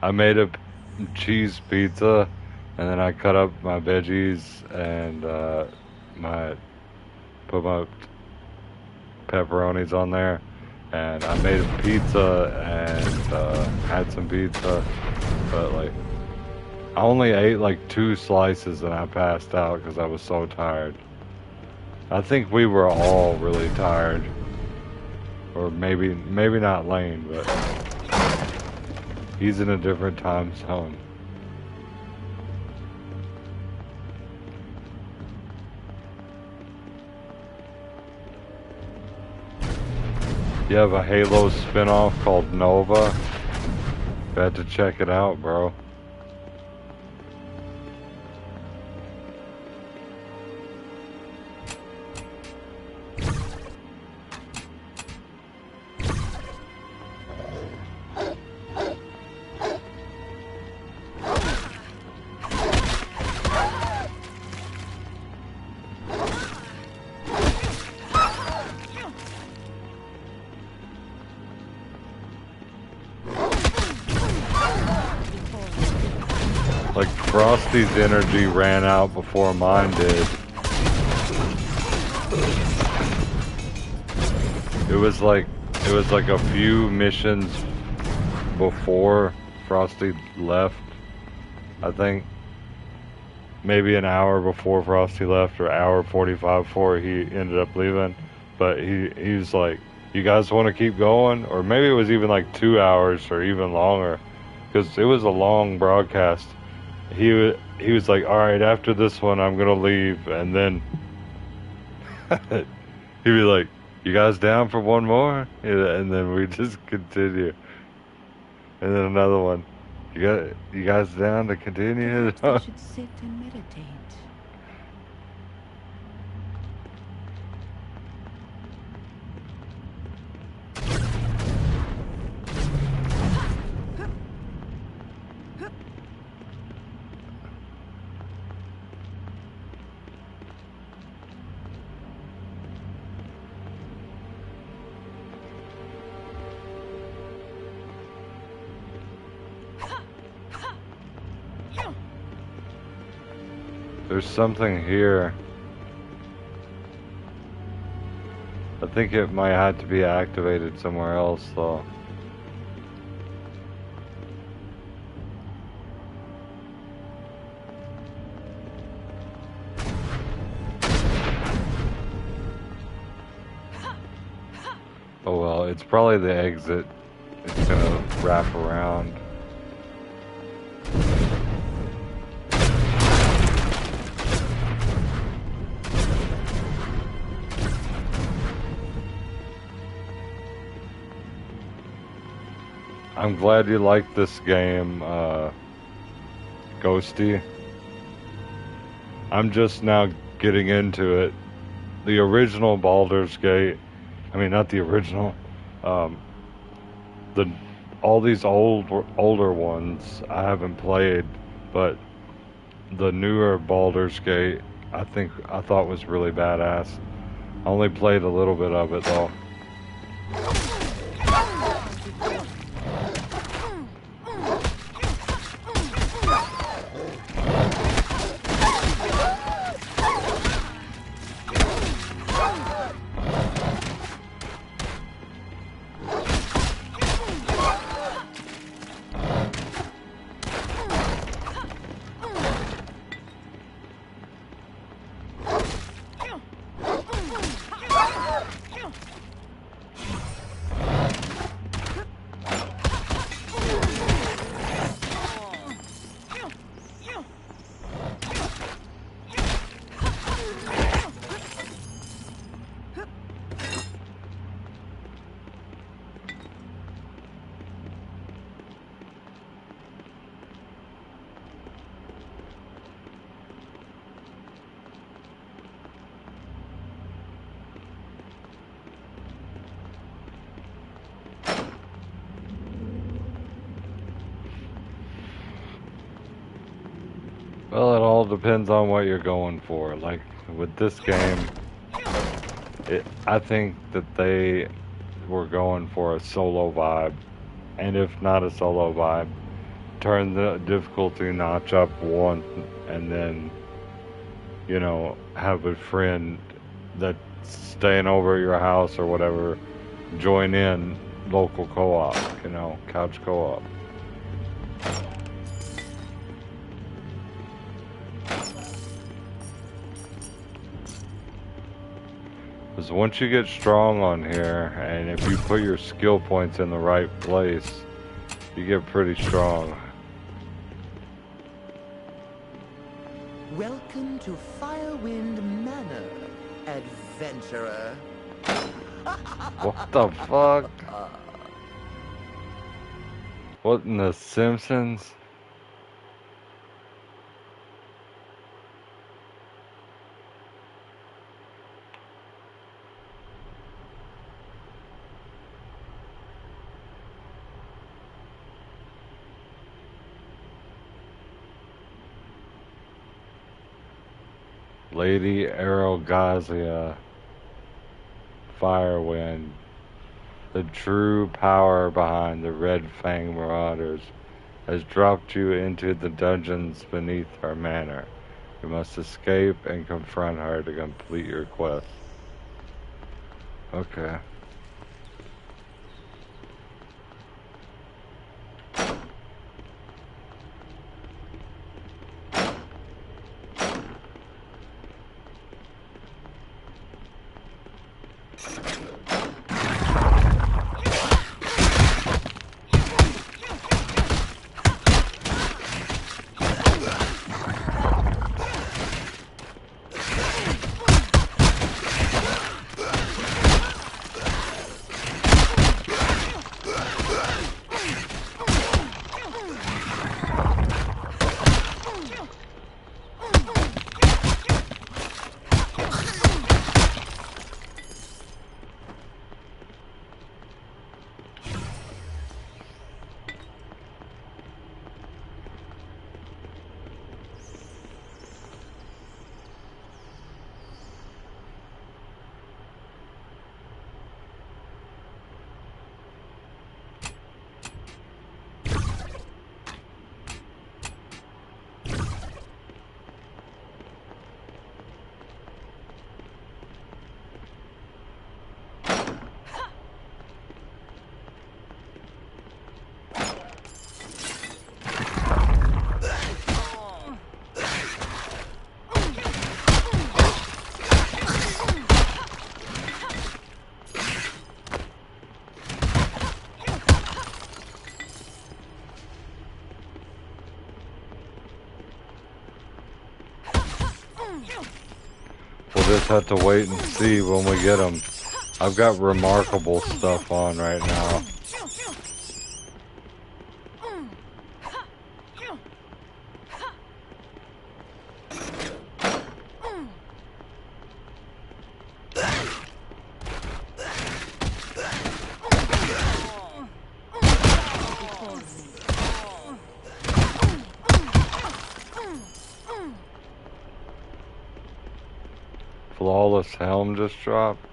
I made a cheese pizza, and then I cut up my veggies and put my pepperonis on there, and I made a pizza and had some pizza, but like I only ate like 2 slices and I passed out because I was so tired. I think we were all really tired, or maybe not Lane, but he's in a different time zone. You have a Halo spin-off called Nova. You had to check it out, bro. Like Frosty's energy ran out before mine did. It was like a few missions before Frosty left. I think maybe an hour before Frosty left, or hour 45 before he ended up leaving. But he was like, "You guys want to keep going?" Or maybe it was even like 2 hours or even longer, because it was a long broadcast. He was like, "All right, after this one, I'm gonna leave," and then he'd be like, "You guys down for one more?" And then we just continue. And then another one. You guys down to continue? Perhaps I should sit and meditate. There's something here. I think it might have to be activated somewhere else, though. Oh well, it's probably the exit. It's gonna wrap around. I'm glad you like this game, Ghosty. I'm just now getting into it. The original Baldur's Gate, I mean not the original, all these older ones I haven't played, but the newer Baldur's Gate I thought was really badass. I only played a little bit of it though. Well, it all depends on what you're going for. Like with this game, I think that they were going for a solo vibe, and if not a solo vibe, turn the difficulty notch up one, and then, you know, have a friend that's staying over at your house or whatever, join in local co-op, you know, couch co-op. Because once you get strong on here, and if you put your skill points in the right place, you get pretty strong. Welcome to Firewind Manor, adventurer. What the fuck? What in the Simpsons? Lady Arogazia, Firewind, the true power behind the Red Fang Marauders, has dropped you into the dungeons beneath her manor. You must escape and confront her to complete your quest. Okay. We'll just have to wait and see when we get them. I've got remarkable stuff on right now. Flawless helm just dropped.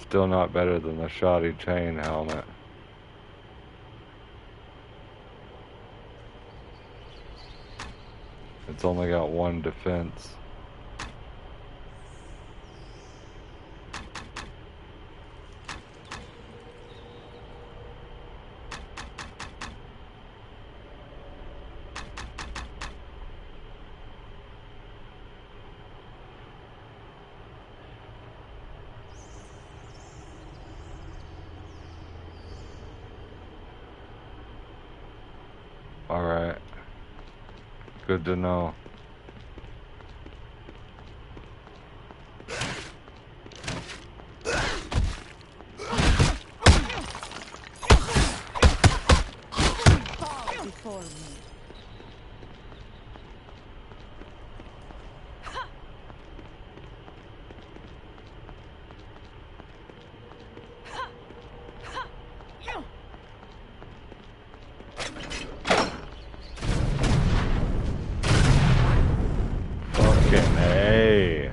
Still not better than the shoddy chain helmet. It's only got one defense. All right. Good to know. Before me. Fucking A.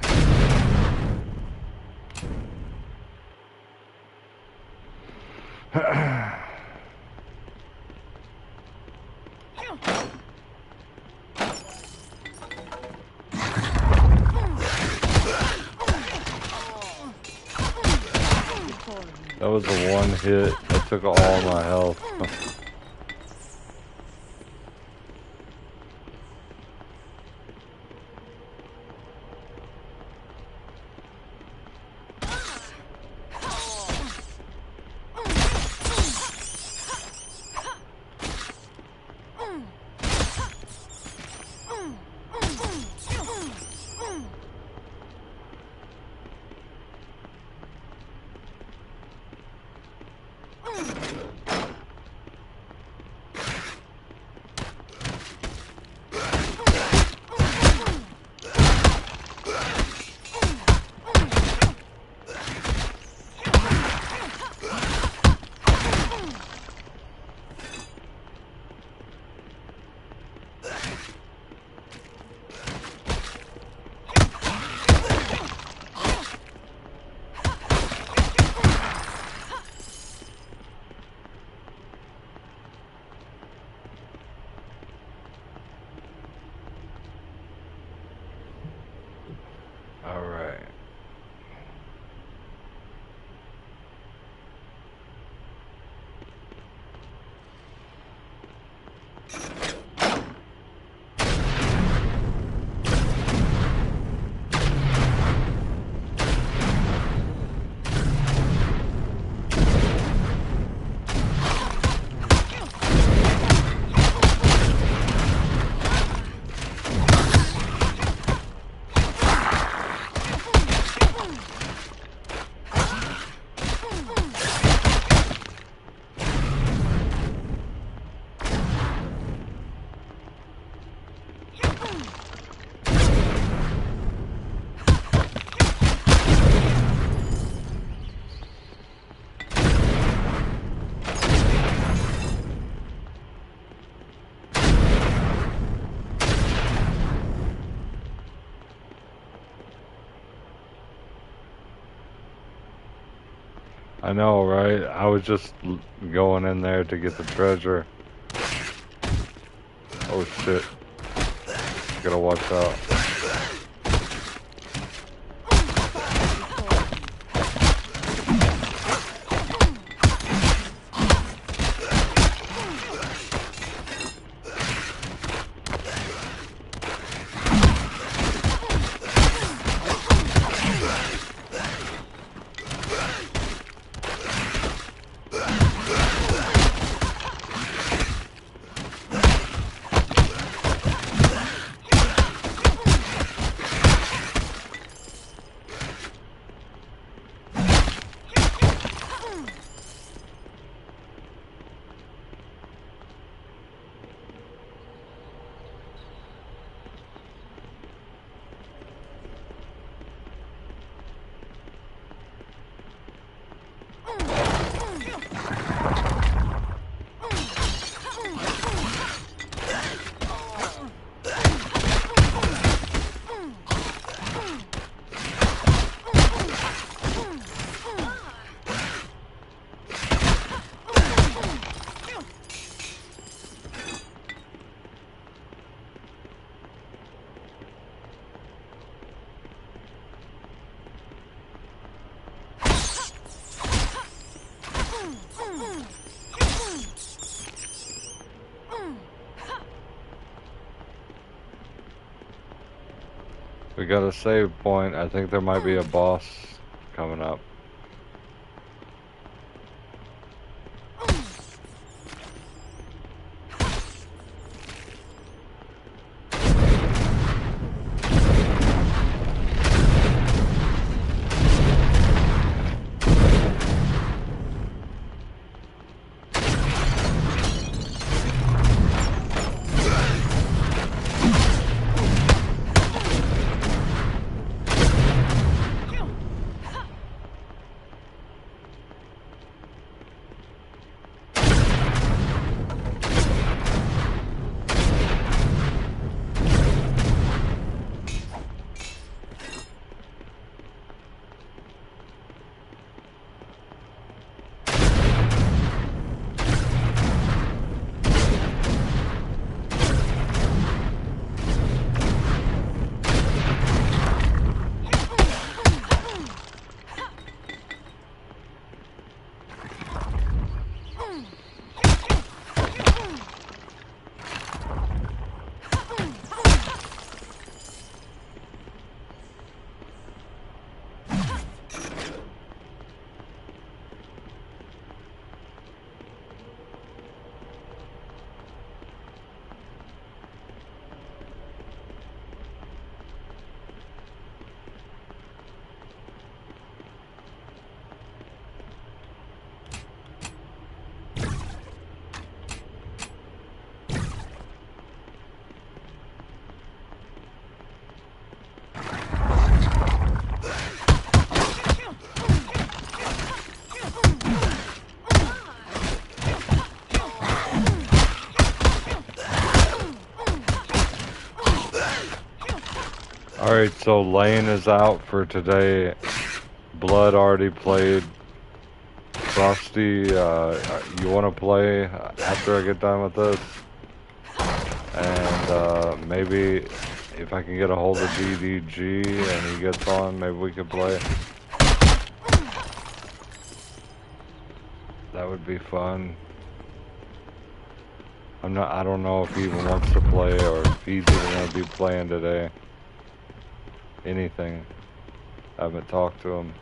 That was the one hit that took all my health. Alright. I know, right? I was just going in there to get the treasure. Oh shit. Gotta watch out. We got a save point. I think there might be a boss coming up. Alright, so Lane is out for today. Blood already played. Frosty, you want to play after I get done with this? And maybe if I can get a hold of DDG and he gets on, maybe we could play. That would be fun. I don't know if he even wants to play or if he's even going to be playing today. Anything. I haven't talked to him.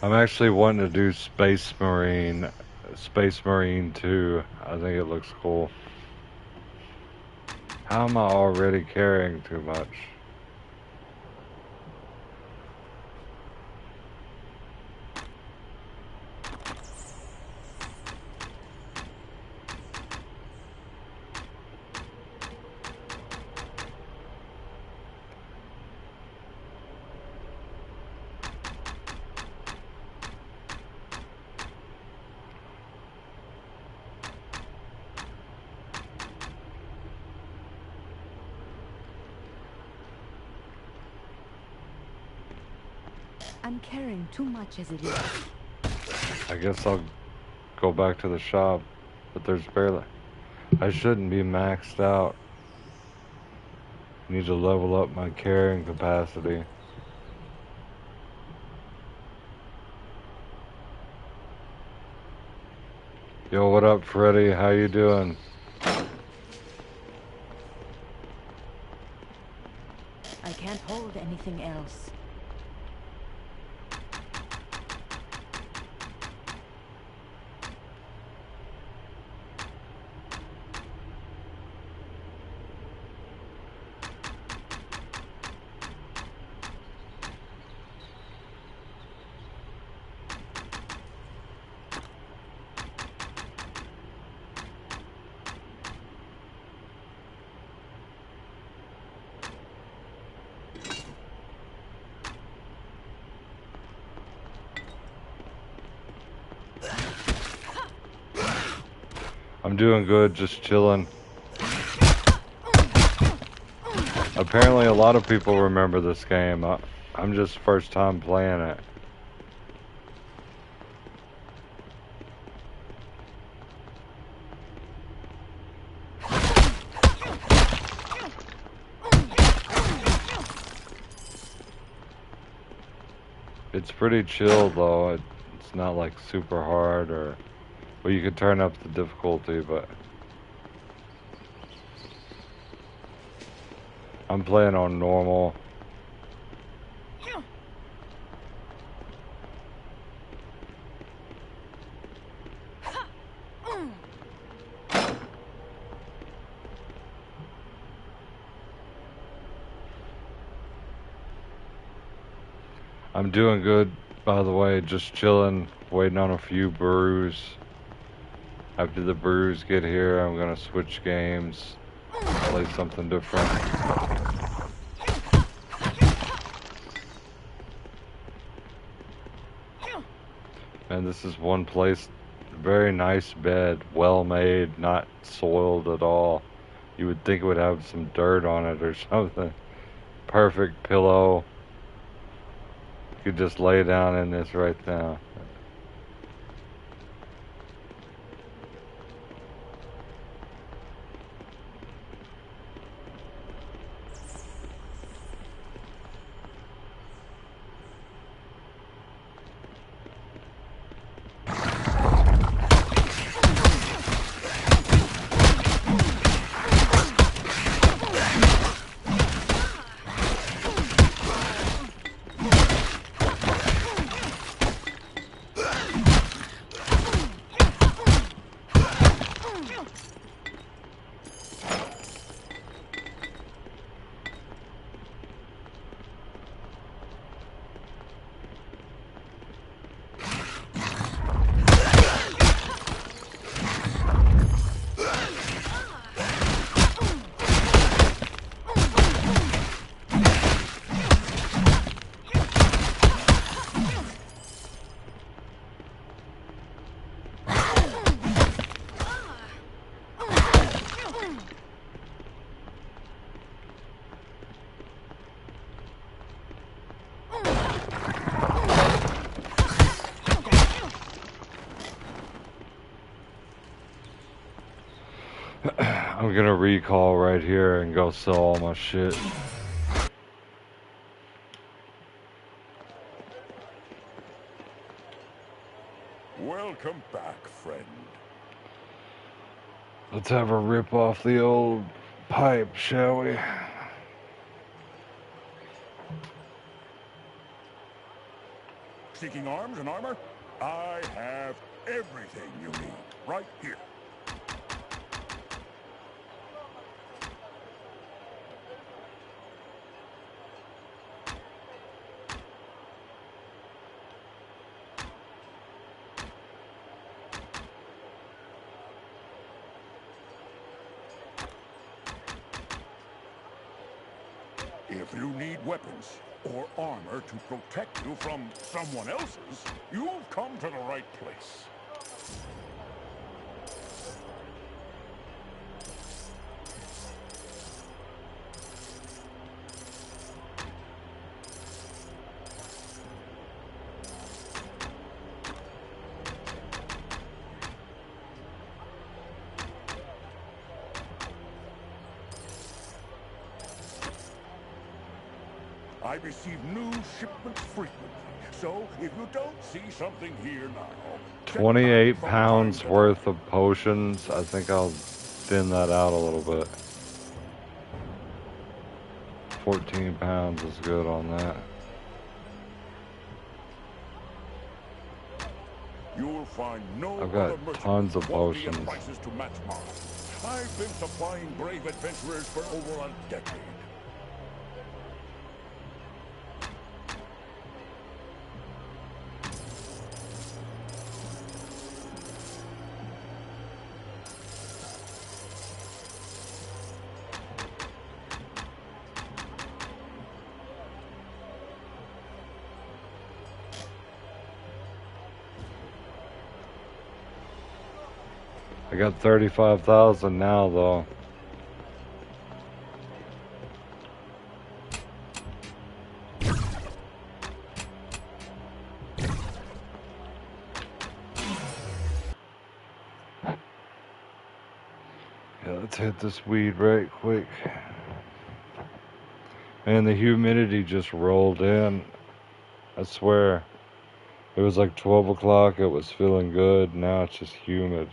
I'm actually wanting to do Space Marine 2. I think it looks cool. How am I already carrying too much? I'm carrying too much as it is. I guess I'll go back to the shop, but there's barely... I shouldn't be maxed out. Need to level up my carrying capacity. Yo, what up, Freddy? How you doing? I can't hold anything else. I'm doing good, just chilling. Apparently a lot of people remember this game. I'm just first time playing it. It's pretty chill though. It's not like super hard or... Well, you could turn up the difficulty, but... I'm playing on normal. I'm doing good, by the way, just chilling, waiting on a few brews. After the brews get here, I'm gonna switch games, play something different. And this is one place, very nice bed, well made, not soiled at all. You would think it would have some dirt on it or something. Perfect pillow. You could just lay down in this right now. I'm gonna recall right here and go sell all my shit. Welcome back, friend. Let's have a rip off the old pipe, shall we? Seeking arms and armor? I have everything you need right here. If you need weapons or armor to protect you from someone else's, you've come to the right place. I receive new shipments frequently, so if you don't see something here now... 28 pounds worth of potions. I think I'll thin that out a little bit. 14 pounds is good on that. You'll find no I've got other merchant tons of quality and potions. prices to match mine. I've been supplying brave adventurers for over a decade. I got 35,000 now, though. Yeah, let's hit this weed right quick. And the humidity just rolled in. I swear. It was like 12 o'clock, it was feeling good. Now it's just humid.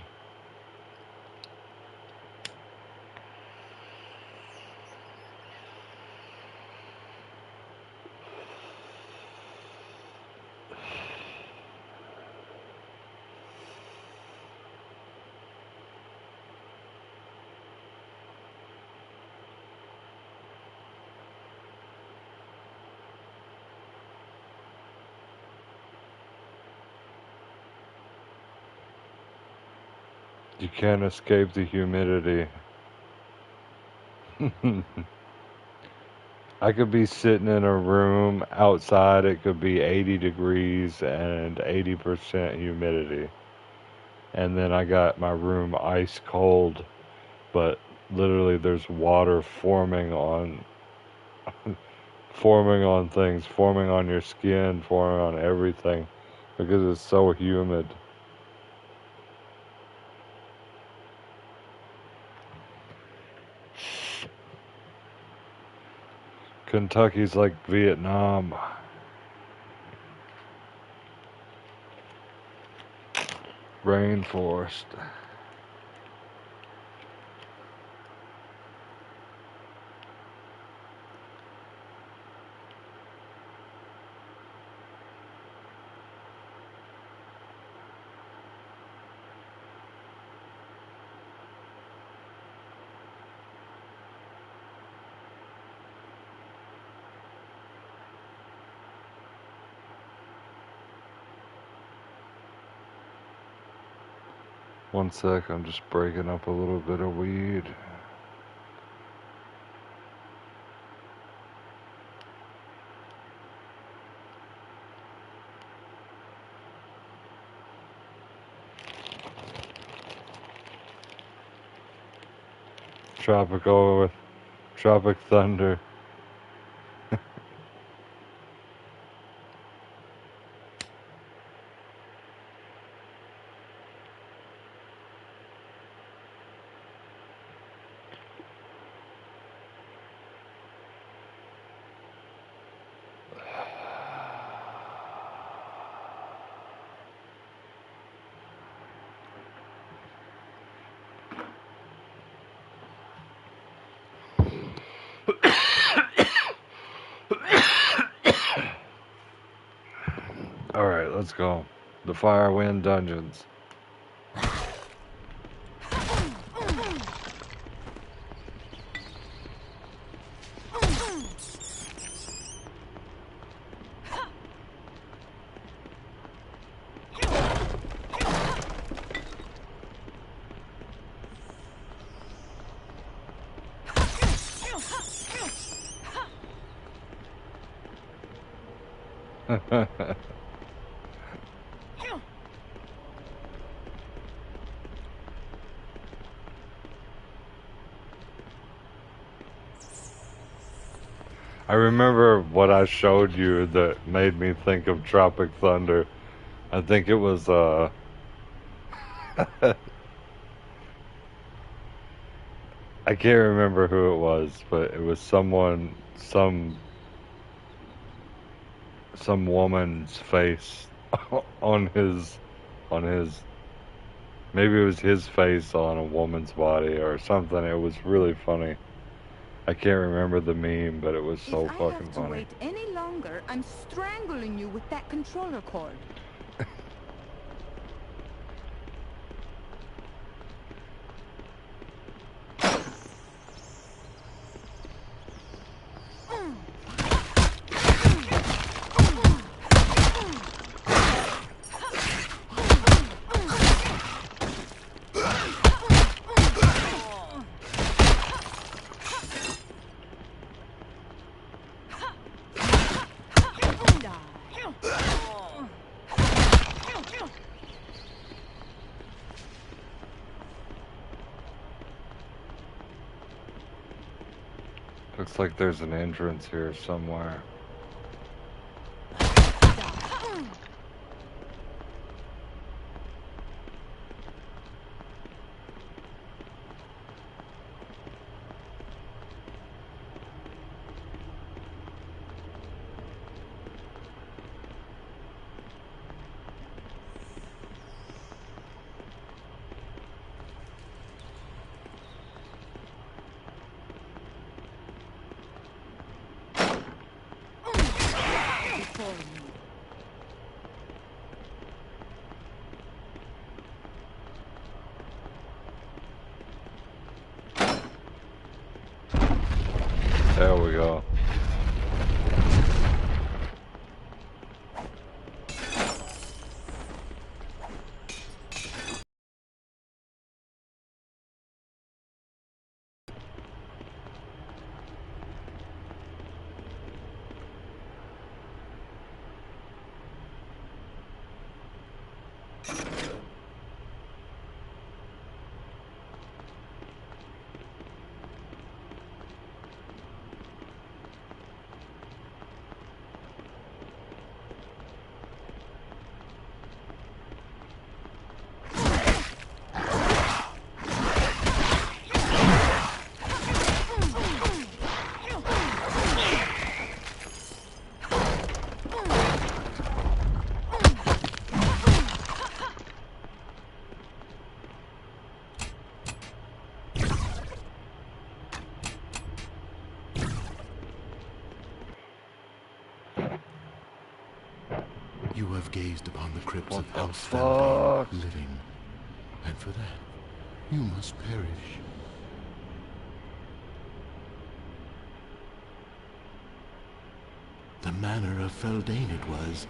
You can't escape the humidity. I could be sitting in a room outside, it could be 80 degrees and 80% humidity. And then I got my room ice cold, but literally there's water forming on things, forming on your skin, forming on everything because it's so humid. Kentucky's like Vietnam. Rainforest. One sec, I'm just breaking up a little bit of weed. Tropic thunder. Alright, let's go. The Firewind Dungeons. I remember what I showed you that made me think of Tropic Thunder. I think it was I can't remember who it was, but it was someone, some woman's face on his, maybe it was his face on a woman's body or something. It was really funny. I can't remember the meme, but it was so fucking funny. If I have to wait any longer, I'm strangling you with that controller cord. Looks like there's an entrance here somewhere. There we go. You have gazed upon the crypts What of the House fuck? Feldane living, and for that, you must perish. The manor of Feldane it was,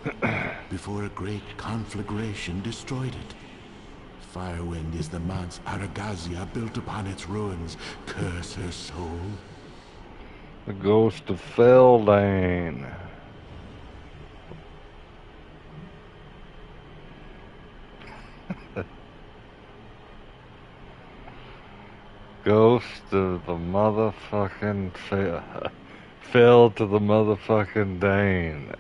before a great conflagration destroyed it. Firewind is the Mance Aragazia built upon its ruins. Curse her soul. The ghost of Feldane. Ghost of the motherfucking fell to the motherfucking Dane.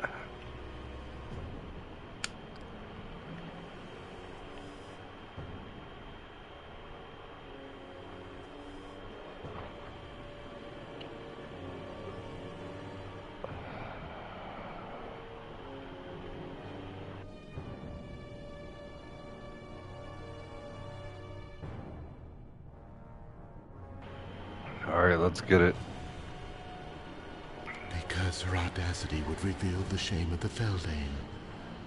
Alright, let's get it. Because her audacity would reveal the shame of the Feldane.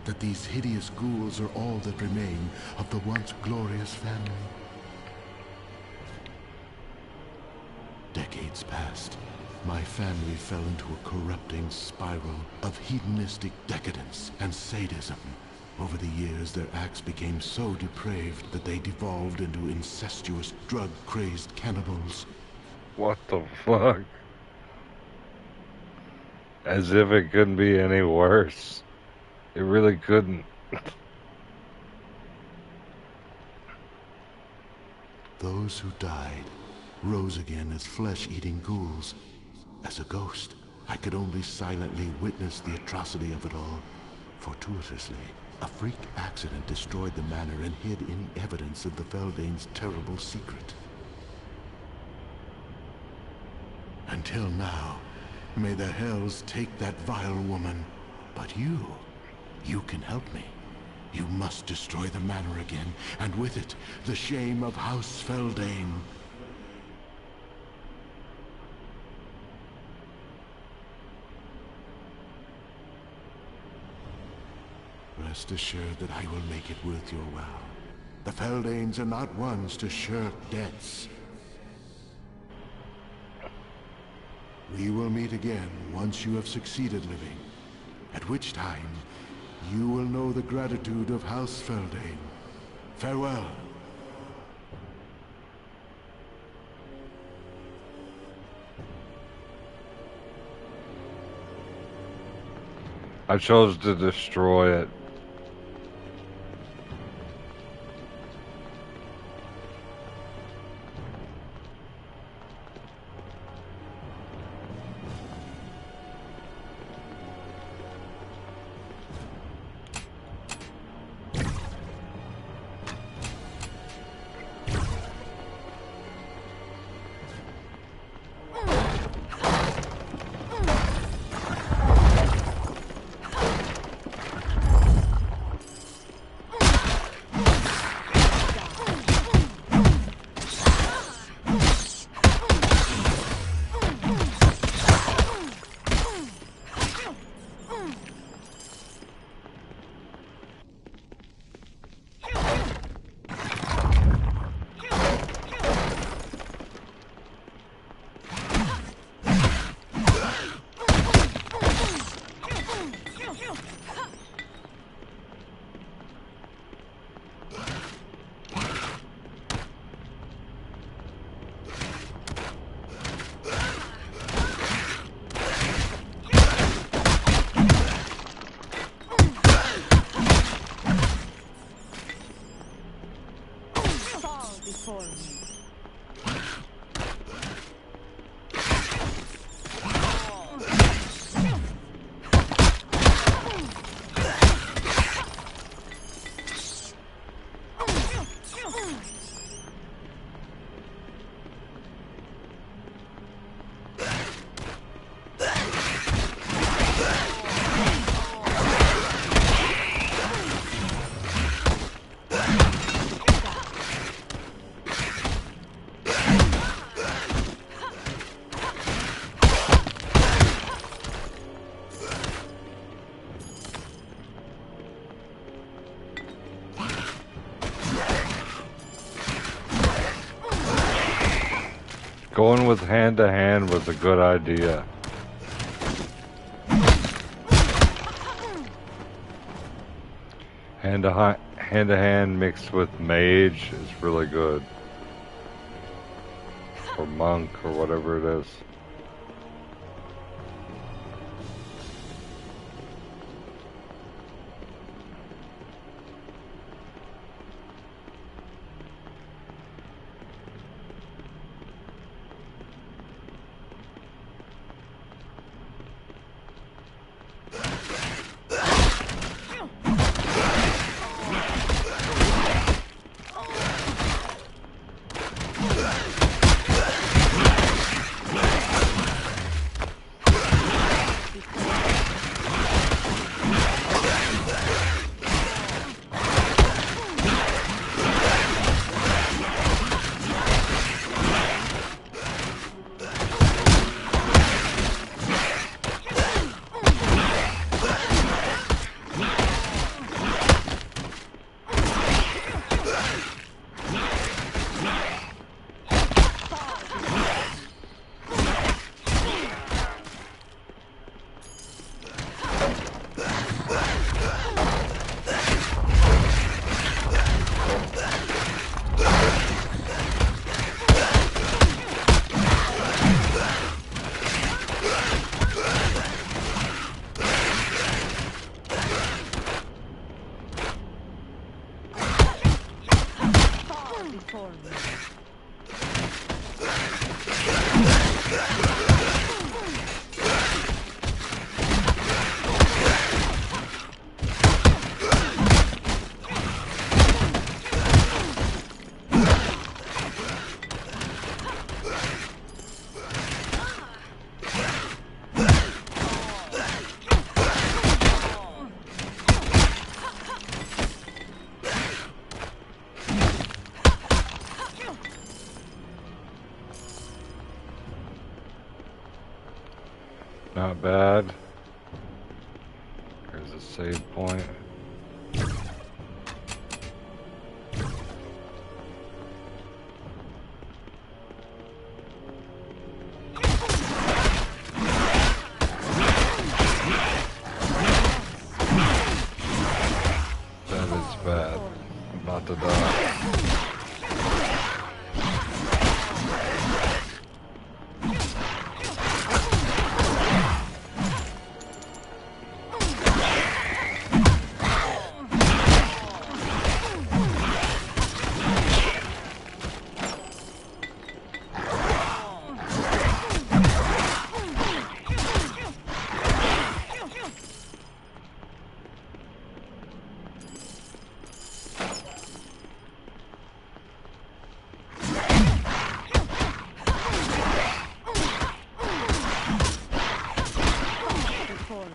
that these hideous ghouls are all that remain of the once glorious family. Decades passed. My family fell into a corrupting spiral of hedonistic decadence and sadism. Over the years, their acts became so depraved that they devolved into incestuous, drug-crazed cannibals. What the fuck? As if it couldn't be any worse. It really couldn't. Those who died rose again as flesh-eating ghouls. As a ghost, I could only silently witness the atrocity of it all. Fortuitously, a freak accident destroyed the manor and hid any evidence of the Feldane's terrible secret. Until now, may the hells take that vile woman. But you can help me. You must destroy the manor again, and with it, the shame of House Feldane. Rest assured that I will make it worth your while. The Feldanes are not ones to shirk debts. We will meet again once you have succeeded living, at which time you will know the gratitude of House Feldane. Farewell. I chose to destroy it. Before me. Going with hand to hand was a good idea. Hand to hand mixed with mage is really good. Or monk or whatever it is. before me. Not bad. There's a save point. That is bad. I'm about to die. Before me.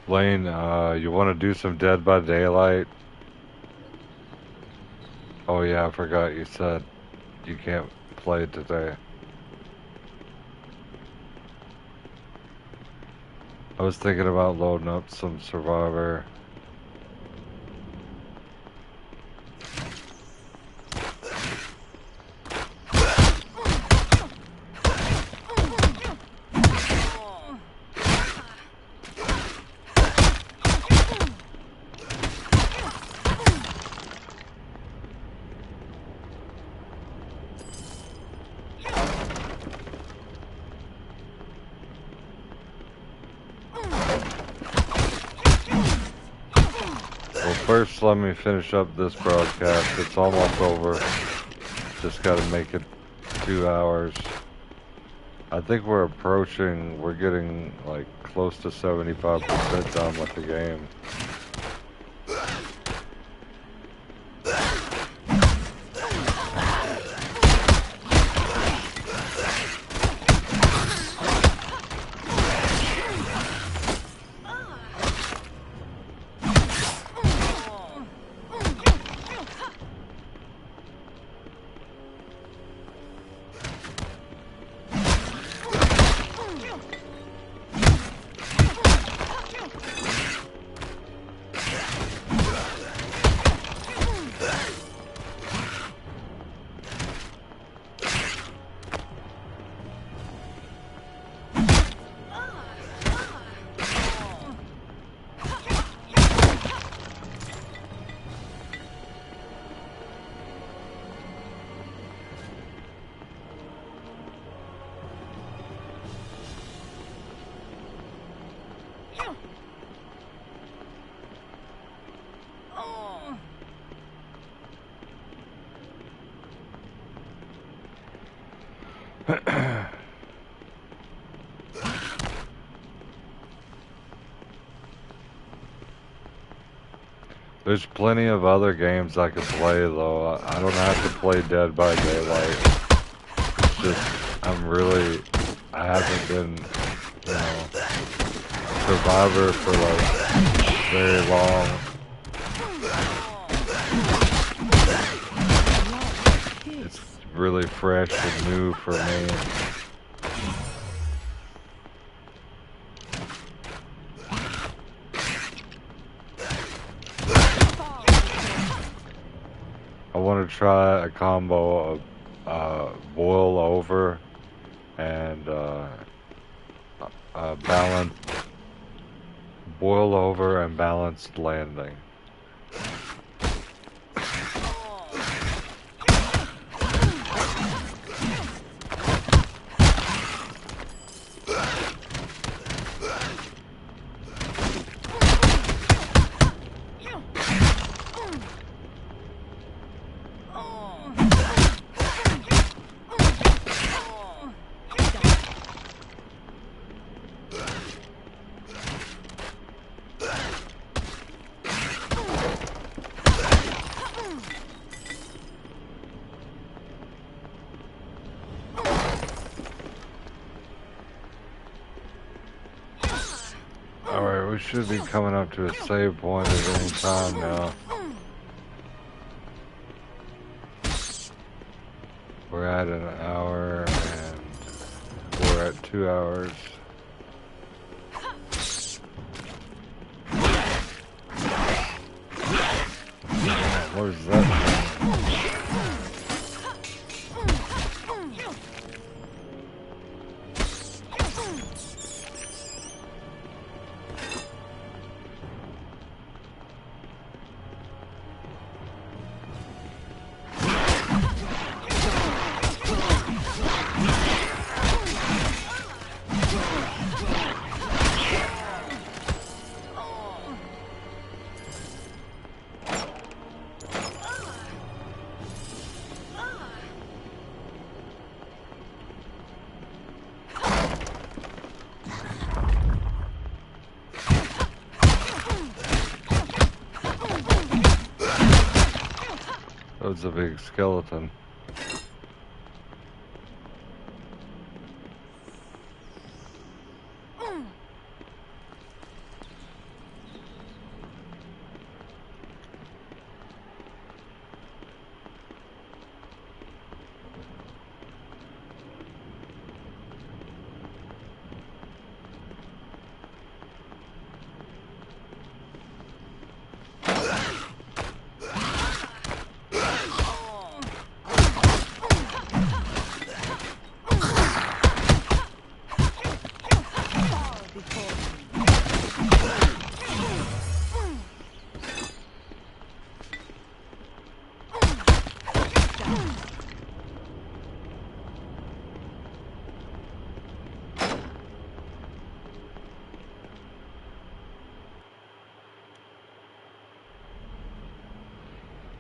Lane, you want to do some Dead by Daylight? Oh yeah, I forgot you said you can't play today. I was thinking about loading up some Survivor. First, let me finish up this broadcast. It's almost over. Just gotta make it 2 hours. I think we're getting like close to 75% done with the game. There's plenty of other games I could play though. I don't have to play Dead by Daylight. It's just, I haven't been, Survivor for like very long. It's really fresh and new for me. I wanted gonna try a combo of boil over and boil over and balanced landing. Alright, we should be coming up to a save point at any time now. We're at an hour and we're at 2 hours. Where's that thing? That was a big skeleton.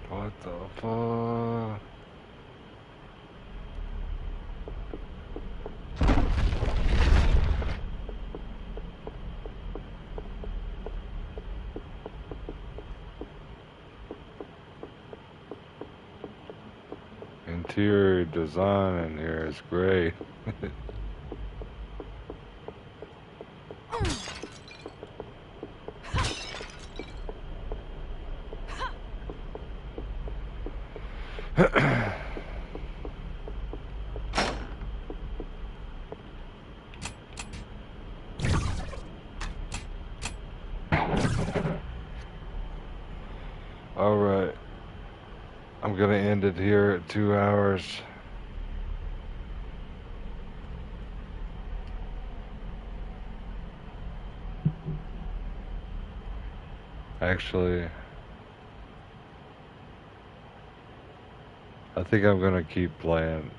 What the fuck? Interior design in here is great. Alright, I'm gonna end it here at 2 hours. Actually, I think I'm gonna keep playing.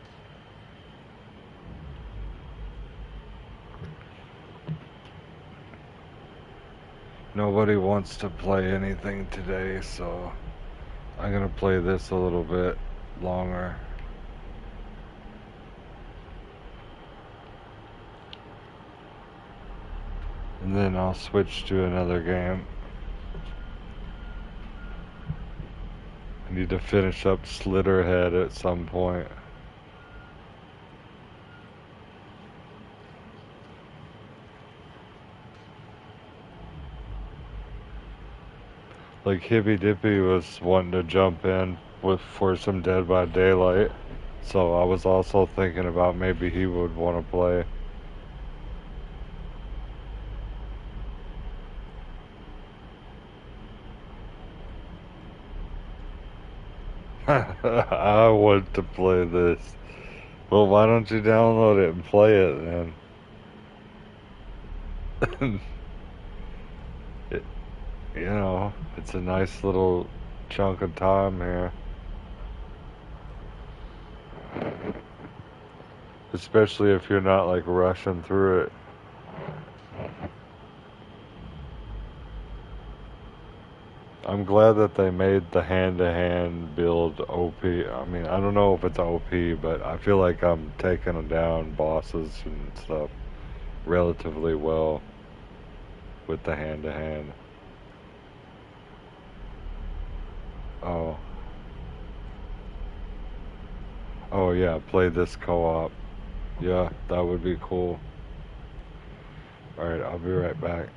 Nobody wants to play anything today, so I'm gonna play this a little bit longer. And then I'll switch to another game. I need to finish up Slitterhead at some point. Like Hippy Dippy was wanting to jump in for some Dead by Daylight, so I was also thinking about maybe he would want to play. I want to play this. Well, why don't you download it and play it then? it, you know, it's a nice little chunk of time here. Especially if you're not like rushing through it. I'm glad that they made the hand-to-hand build OP. I mean, I don't know if it's OP, but I feel like I'm taking down bosses and stuff relatively well with the hand-to-hand. Oh. Oh yeah, play this co-op. Yeah, that would be cool. Alright, I'll be right back.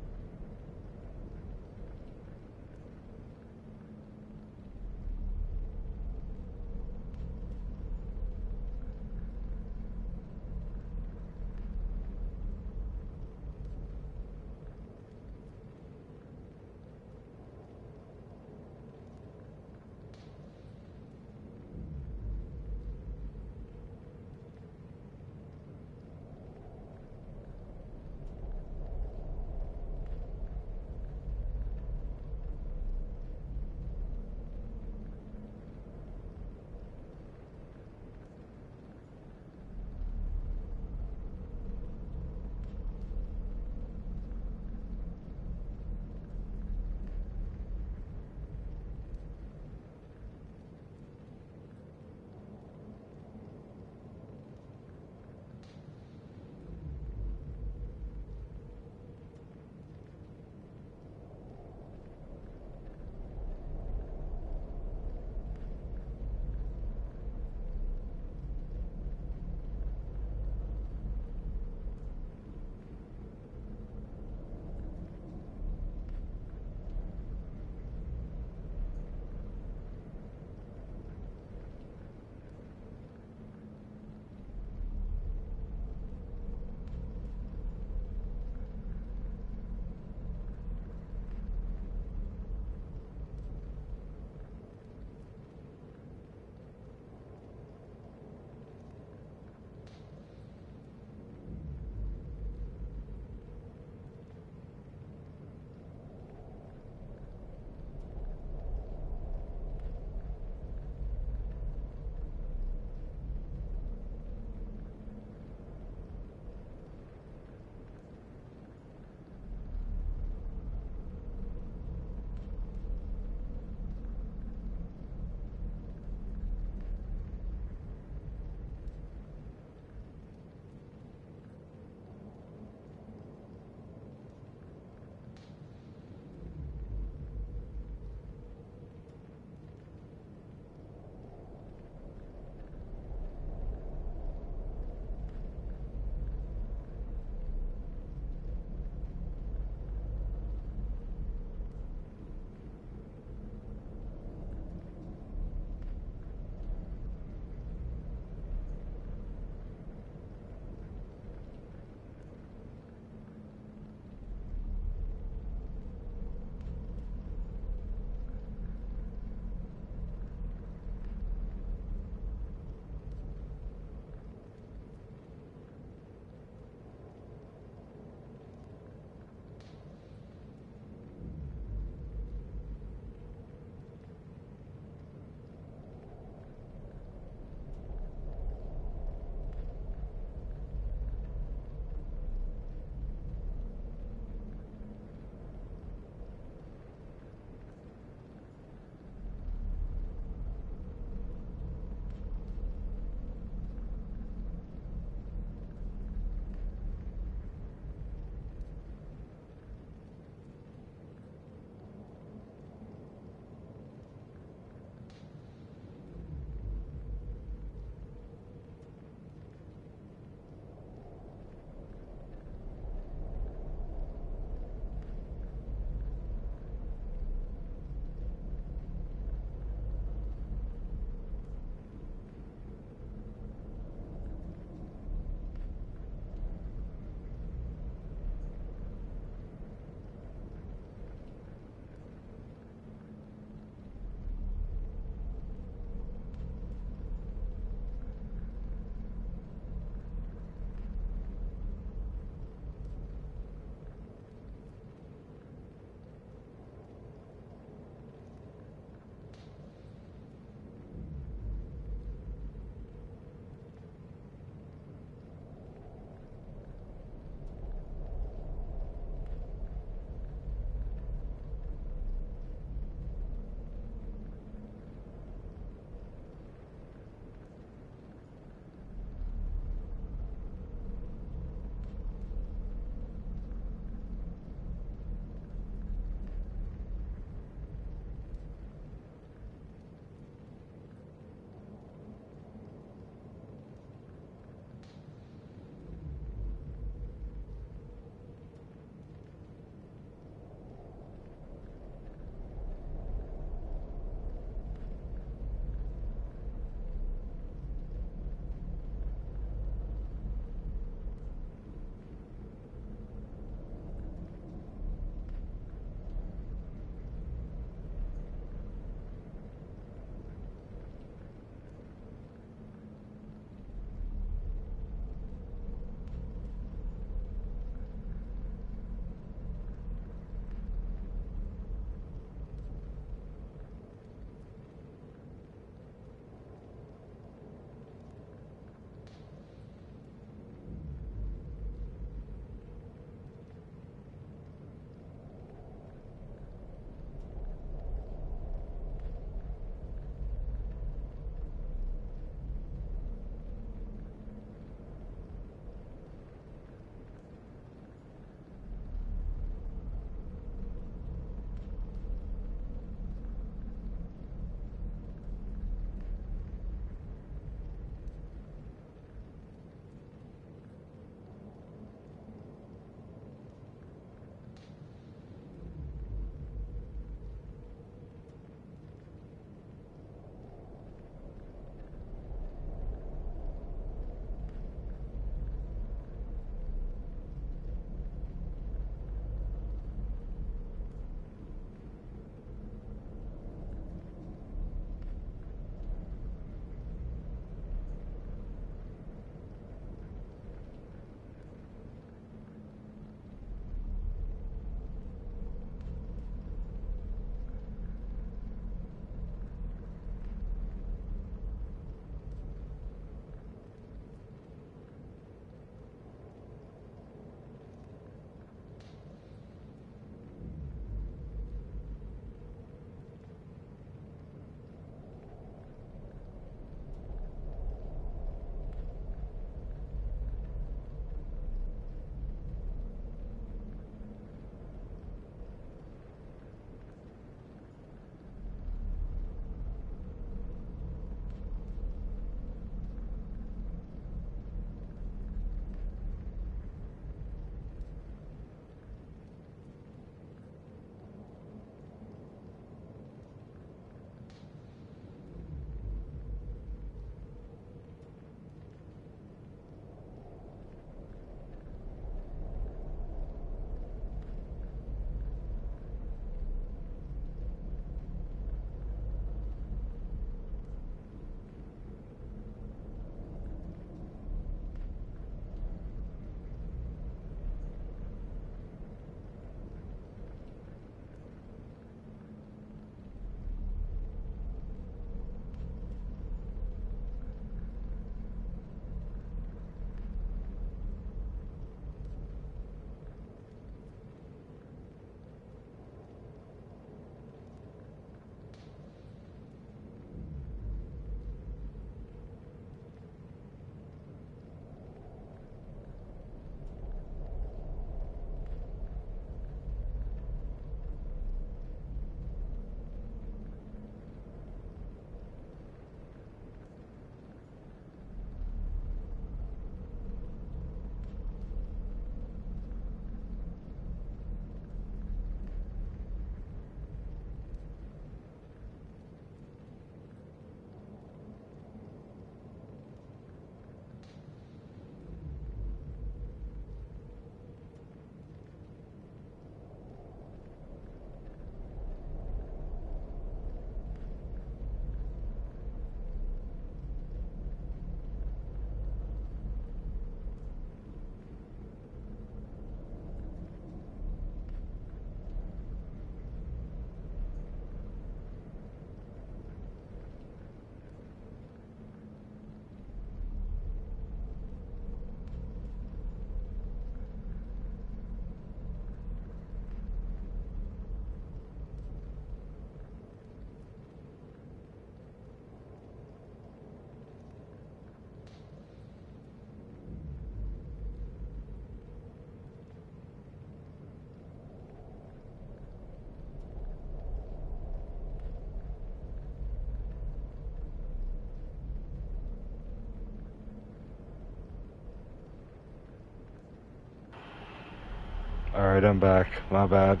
Alright, I'm back. My bad.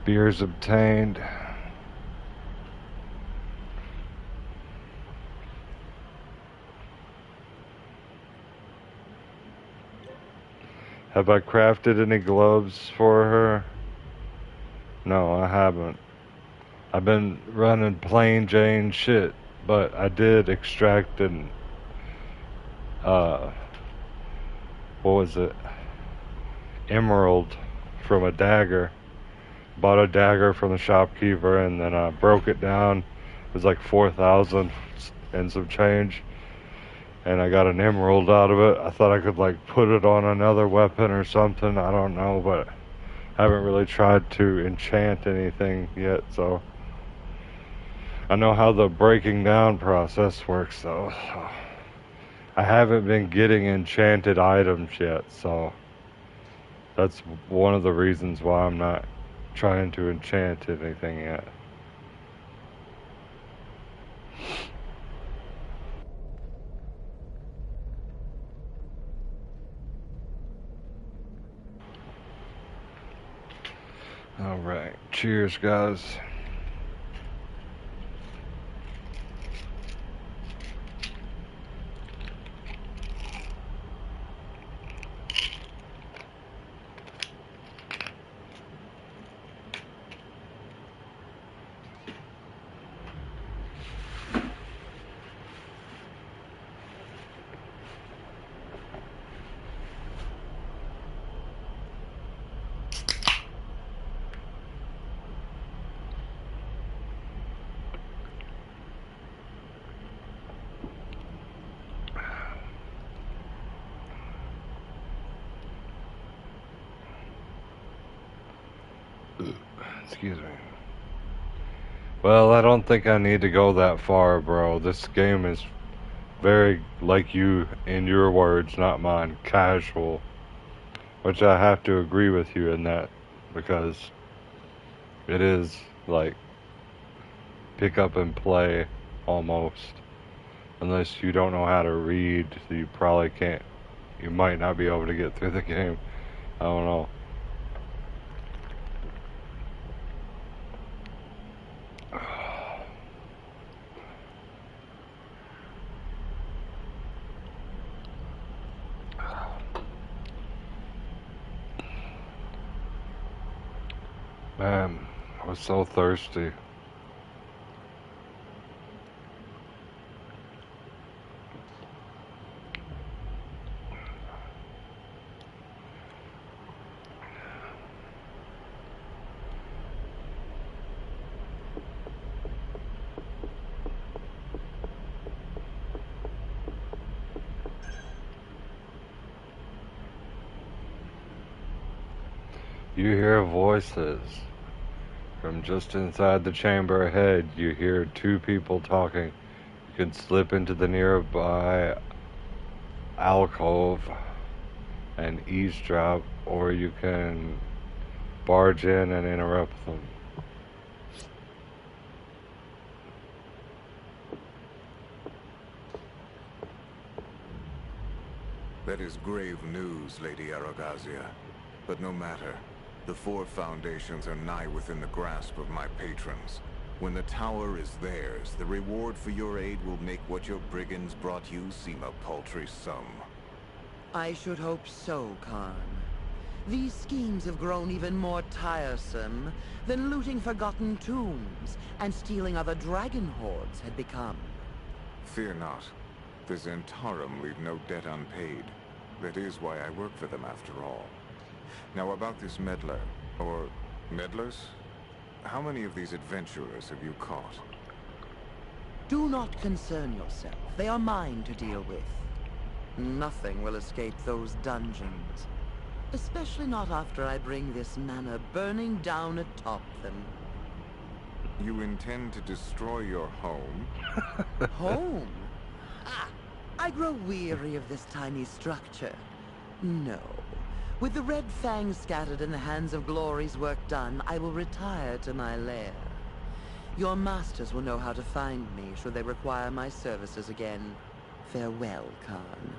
Beers obtained. Have I crafted any gloves for her? No, I haven't. I've been running plain Jane shit, but I did extract an, what was it? Emerald from a dagger. Bought a dagger from the shopkeeper and then I broke it down. It was like 4,000 and some change. And I got an emerald out of it. I thought I could like put it on another weapon or something. I don't know, but I haven't really tried to enchant anything yet, so I know how the breaking down process works though. So I haven't been getting enchanted items yet, so that's one of the reasons why I'm not trying to enchant anything yet. Alright, cheers guys. Excuse me. Well, I don't think I need to go that far, bro. This game is very, like you, in your words, not mine, casual. Which I have to agree with you in that, because it is, like, pick up and play, almost. Unless you don't know how to read, you probably can't, you might not be able to get through the game. I don't know. Man, I was so thirsty. You hear voices. From just inside the chamber ahead, you hear two people talking. You can slip into the nearby alcove and eavesdrop, or you can barge in and interrupt them. That is grave news, Lady Aragazia. But no matter. The four foundations are nigh within the grasp of my patrons. When the tower is theirs, the reward for your aid will make what your brigands brought you seem a paltry sum. I should hope so, Khan. These schemes have grown even more tiresome than looting forgotten tombs and stealing other dragon hordes had become. Fear not. The Zentarum leave no debt unpaid. That is why I work for them after all. Now about this meddler, or meddlers? How many of these adventurers have you caught? Do not concern yourself. They are mine to deal with. Nothing will escape those dungeons. Especially not after I bring this manor burning down atop them. You intend to destroy your home? Home? Ah, I grow weary of this tiny structure. No. With the red fangs scattered and the hands of glory's work done, I will retire to my lair. Your masters will know how to find me should they require my services again. Farewell, Khan.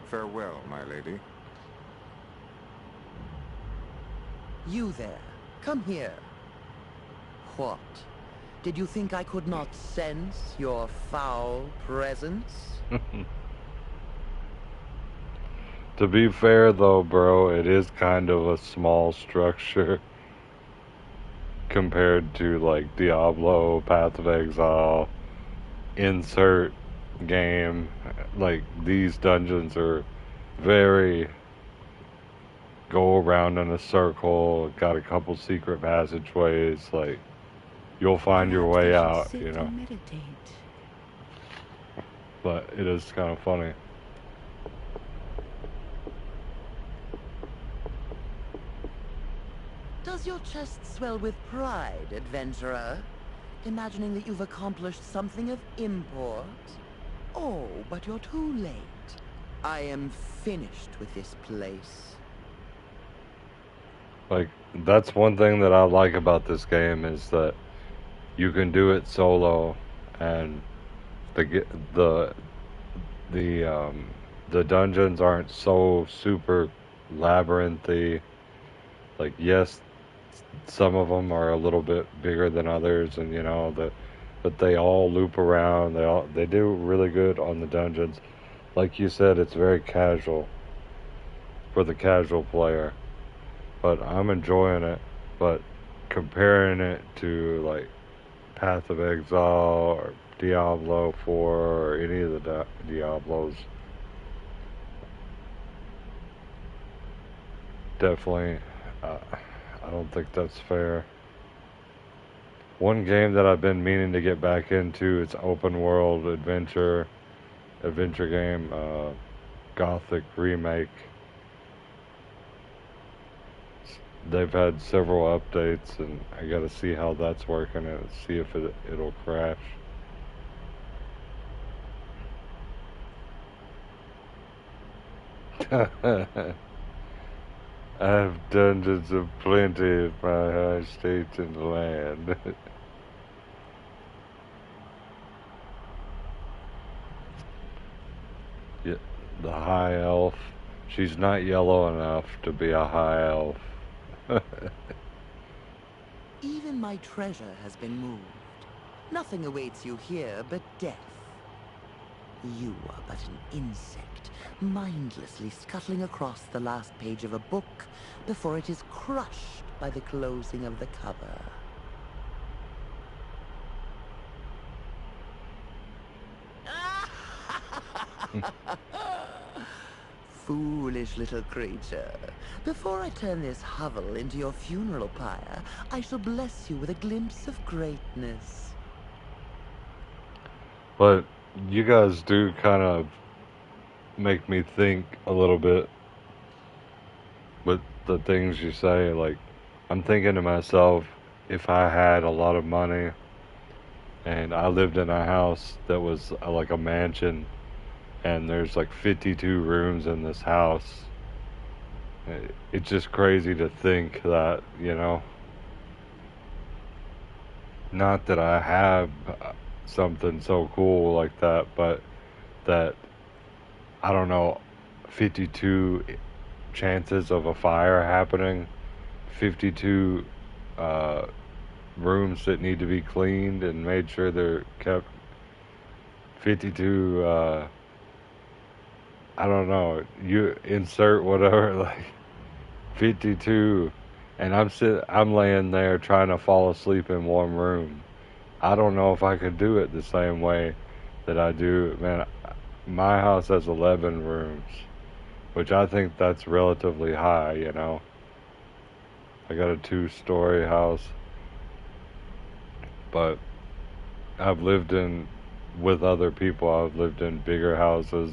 Farewell, my lady. You there. Come here. What? Did you think I could not sense your foul presence? To be fair though, bro, it is kind of a small structure compared to like Diablo, Path of Exile, insert game. Like these dungeons are very go around in a circle, got a couple secret passageways, like you'll find your way out, you know. But it is kind of funny. Does your chest swell with pride, adventurer? Imagining that you've accomplished something of import? Oh, but you're too late. I am finished with this place. Like, that's one thing that I like about this game is that you can do it solo, and the dungeons aren't so super labyrinthy. Like, yes, some of them are a little bit bigger than others, and you know but they all loop around. They do really good on the dungeons. Like you said, it's very casual for the casual player, but I'm enjoying it. But comparing it to like Path of Exile or Diablo 4 or any of the Diablos, definitely I don't think that's fair. One game that I've been meaning to get back into, it's open world adventure game, Gothic remake. They've had several updates, and I gotta see how that's working and see if it'll crash. I have dungeons of plenty at my high state and land. Yeah, the high elf. She's not yellow enough to be a high elf. Even my treasure has been moved. Nothing awaits you here but death. You are but an insect, mindlessly scuttling across the last page of a book before it is crushed by the closing of the cover. Foolish little creature. Before I turn this hovel into your funeral pyre, I shall bless you with a glimpse of greatness. But you guys do kind of make me think a little bit with the things you say. Like, I'm thinking to myself, if I had a lot of money and I lived in a house that was like a mansion, and there's like 52 rooms in this house, it's just crazy to think that, you know, not that I have something so cool like that, but that, I don't know, 52 chances of a fire happening, 52 rooms that need to be cleaned and made sure they're kept, 52 I don't know, you insert whatever, like 52, and I'm laying there trying to fall asleep in one room. I don't know if I could do it the same way that I do. Man, my house has 11 rooms, which I think that's relatively high, you know. I got a 2-story house, but I've lived with other people, I've lived in bigger houses,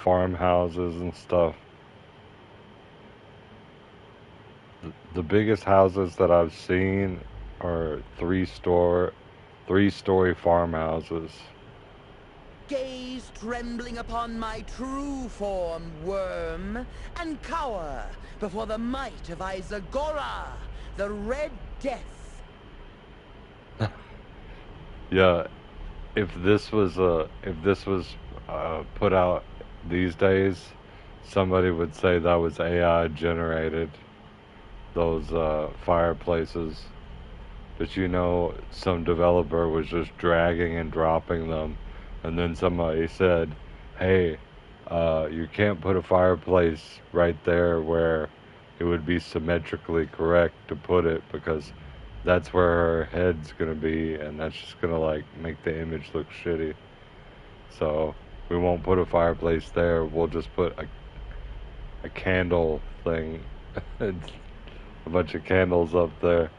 farmhouses and stuff. The biggest houses that I've seen are 3-story farmhouses. Gaze trembling upon my true form, worm, and cower before the might of Isagora, the Red Death. Yeah, if this was put out these days, somebody would say that was AI generated. those fireplaces. But you know, some developer was just dragging and dropping them, and then somebody said, "Hey, you can't put a fireplace right there where it would be symmetrically correct to put it because that's where her head's gonna be, and that's just gonna like make the image look shitty. So we won't put a fireplace there. We'll just put a candle thing, a bunch of candles up there."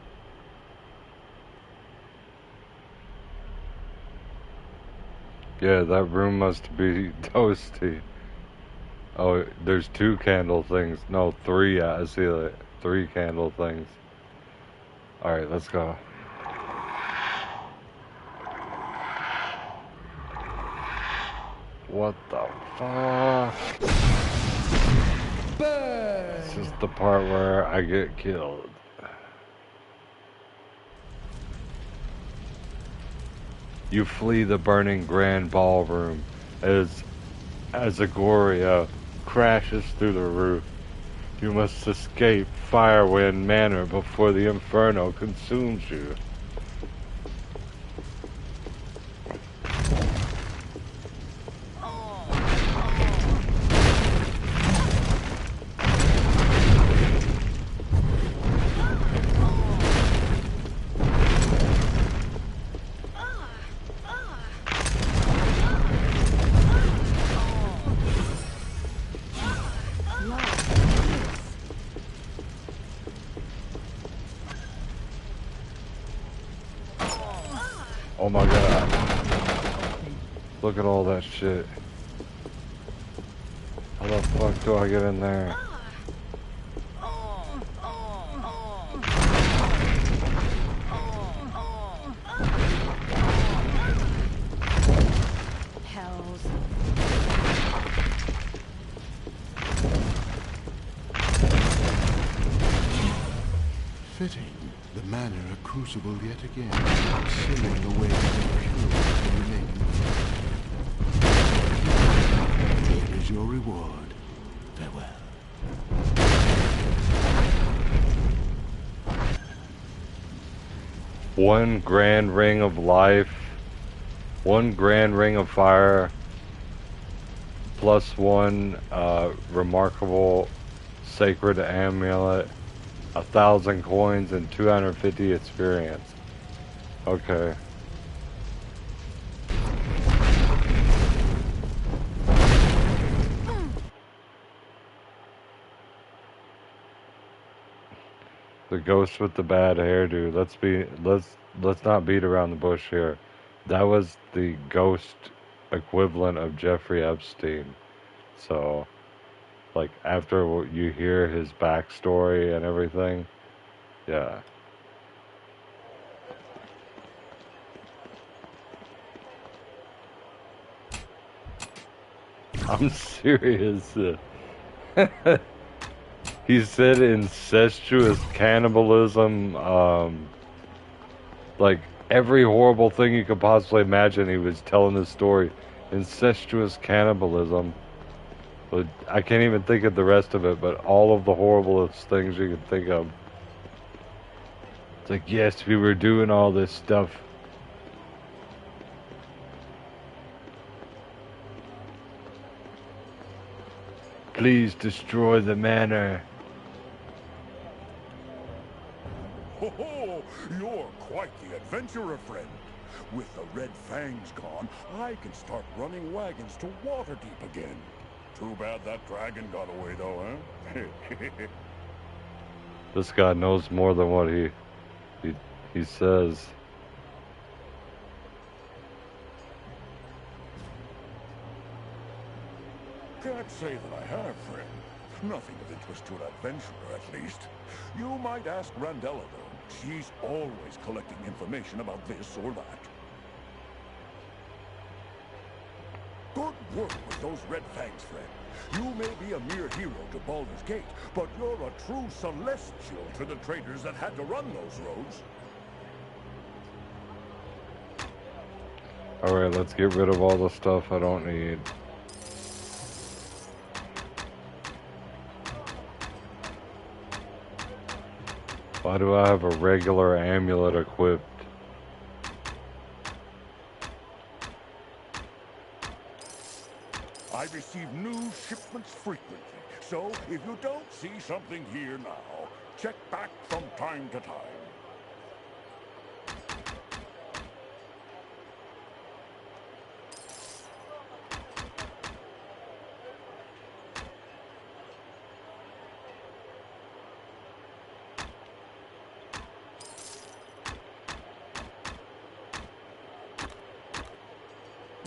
Yeah, that room must be toasty. Oh, there's 2 candle things. No, 3. I see like 3 candle things. Alright, let's go. What the fuck? This is the part where I get killed. You flee the burning grand ballroom as Azagoria crashes through the roof. You must escape Firewind Manor before the inferno consumes you. Oh my god. Look at all that shit. How the fuck do I get in there? Hells. Fitting. The manor a crucible yet again, sealing away the pure the remaining fire. Here is your reward. Farewell. One grand ring of life, 1 grand ring of fire, plus 1 remarkable sacred amulet, 1,000 coins, and 250 experience. Okay. The ghost with the bad hairdo. Let's not beat around the bush here. That was the ghost equivalent of Jeffrey Epstein. So, like, after you hear his backstory and everything, yeah. I'm serious. He said incestuous cannibalism, like every horrible thing you could possibly imagine. He was telling this story. Incestuous cannibalism. But I can't even think of the rest of it, but all of the horriblest things you could think of. It's like, yes, we were doing all this stuff. Please destroy the manor. Ho ho! You're quite the adventurer, friend. With the Red Fangs gone, I can start running wagons to Waterdeep again. Too bad that dragon got away, though, huh? This guy knows more than what he says. Can't say that I have, friend. Nothing of interest to an adventurer, at least. You might ask Randella, though. She's always collecting information about this or that. Good work with those Red Fangs, friend. You may be a mere hero to Baldur's Gate, but you're a true celestial to the traders that had to run those roads. Alright, let's get rid of all the stuff I don't need. Why do I have a regular amulet equipped? I receive new shipments frequently, so if you don't see something here now, check back from time to time.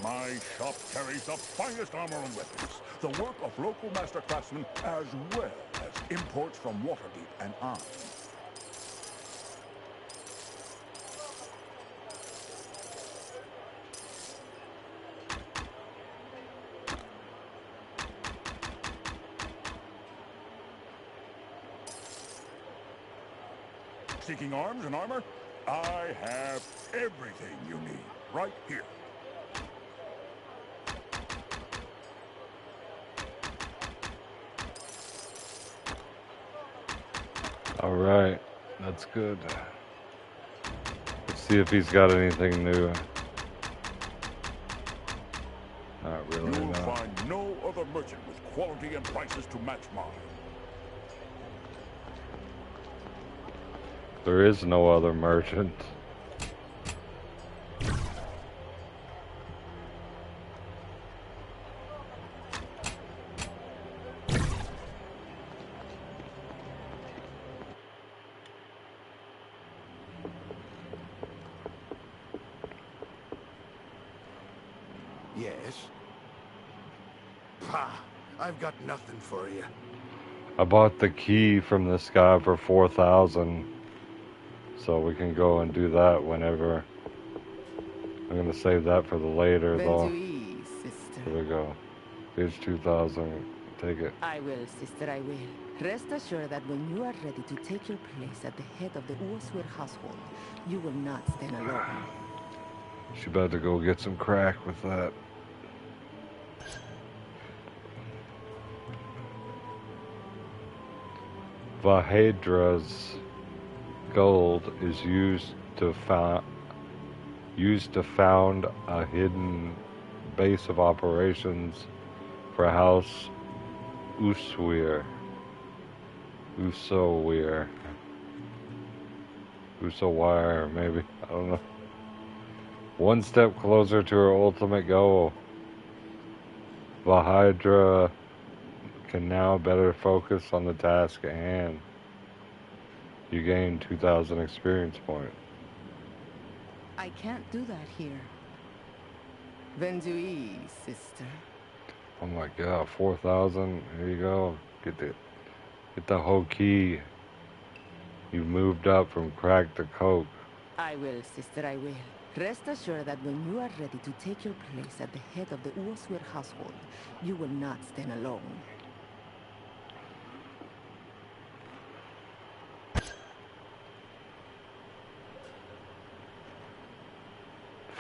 My shop carries the finest armor and weapons, the work of local master craftsmen, as well as imports from Waterdeep and on. Seeking arms and armor? I have everything you need, right here. Alright, that's good. Let's see if he's got anything new. Not really, You'll no. find no other merchant with quality and prices to match mine. There is no other merchant. Yes? Ha! I've got nothing for you. I bought the key from this guy for 4,000, so we can go and do that whenever. I'm gonna save that for the later though. Venduis, sister. Here we go. Here's 2,000. Take it. I will, sister, I will. Rest assured that when you are ready to take your place at the head of the Uoswer household, you will not stand alone. She about to go get some crack with that. Vahedra's gold is used to found a hidden base of operations for House Uswir. Usowir. Usowire, maybe. I don't know. One step closer to her ultimate goal. Vahedra can now better focus on the task at hand. You gain 2,000 experience points. I can't do that here. Venduis, sister. Oh my god, 4,000. Here you go. Get the whole key. You moved up from crack to coke. I will, sister, I will. Rest assured that when you are ready to take your place at the head of the Uoswer household, you will not stand alone.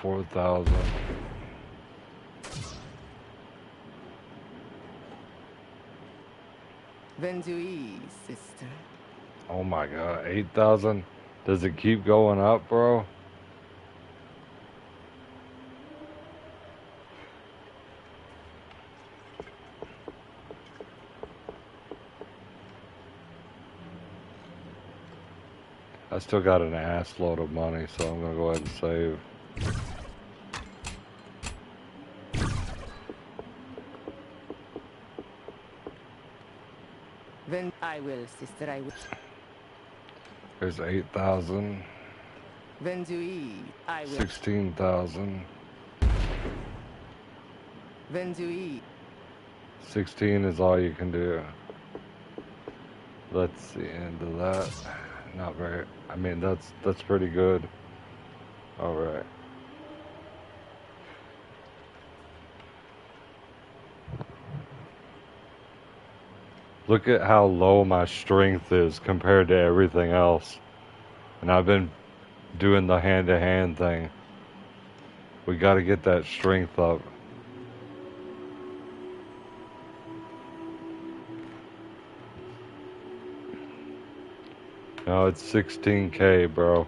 $4,000. Venduis, sister. Oh my god, 8,000? Does it keep going up, bro? I still got an ass load of money, so I'm gonna go ahead and save. I will, sister, I will. There's 8,000. Venduis, I will. 16,000. Venduis. 16 is all you can do. That's the end of that. Not very. I mean, that's pretty good. All right. Look at how low my strength is compared to everything else. And I've been doing the hand-to-hand thing. We got to get that strength up. No, it's 16K, bro.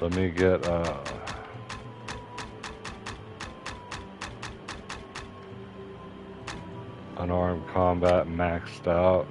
Let me get unarmed combat maxed out.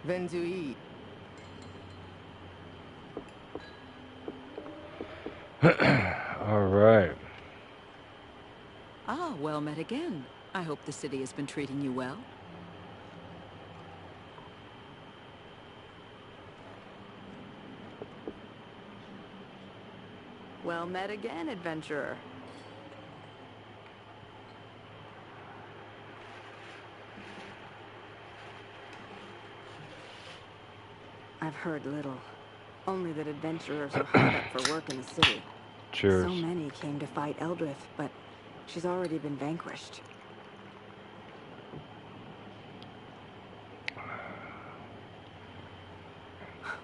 Vendui. All right. Ah, well met again. I hope the city has been treating you well. Well met again, adventurer. I've heard little. Only that adventurers are hard up for work in the city. Cheers. So many came to fight Eldrith, but she's already been vanquished.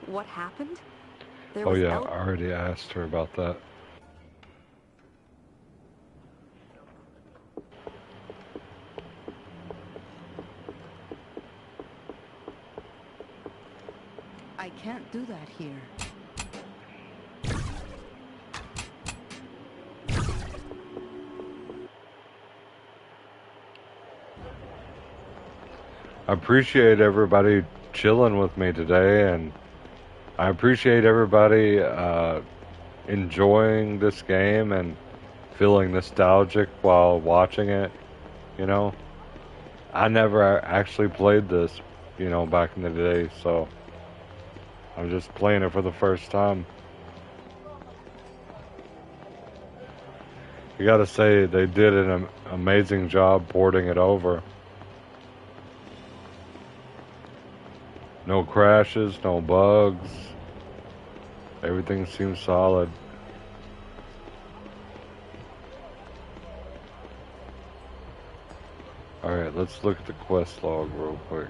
What happened? There Oh was yeah, I already asked her about that. I can't do that here. I appreciate everybody chilling with me today, and I appreciate everybody enjoying this game and feeling nostalgic while watching it. You know, I never actually played this, you know, back in the day, so I'm just playing it for the first time. You gotta say, they did an amazing job porting it over. No crashes, no bugs. Everything seems solid. Alright, let's look at the quest log real quick.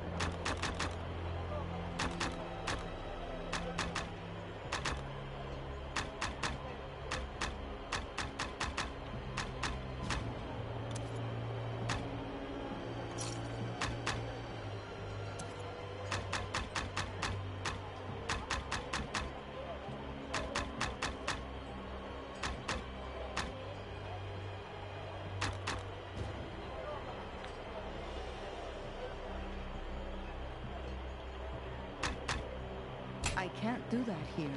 I can't do that here.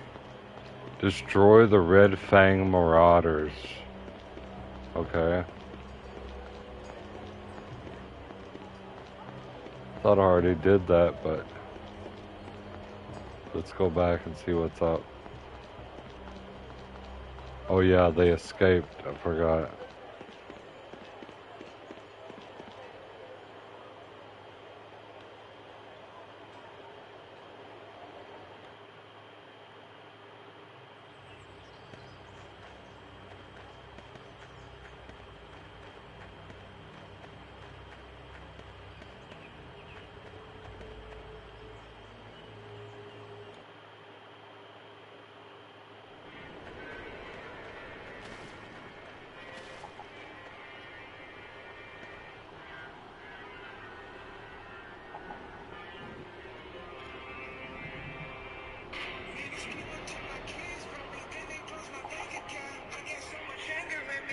Destroy the Red Fang Marauders. Okay. Thought I already did that, but let's go back and see what's up. Oh yeah, they escaped. I forgot.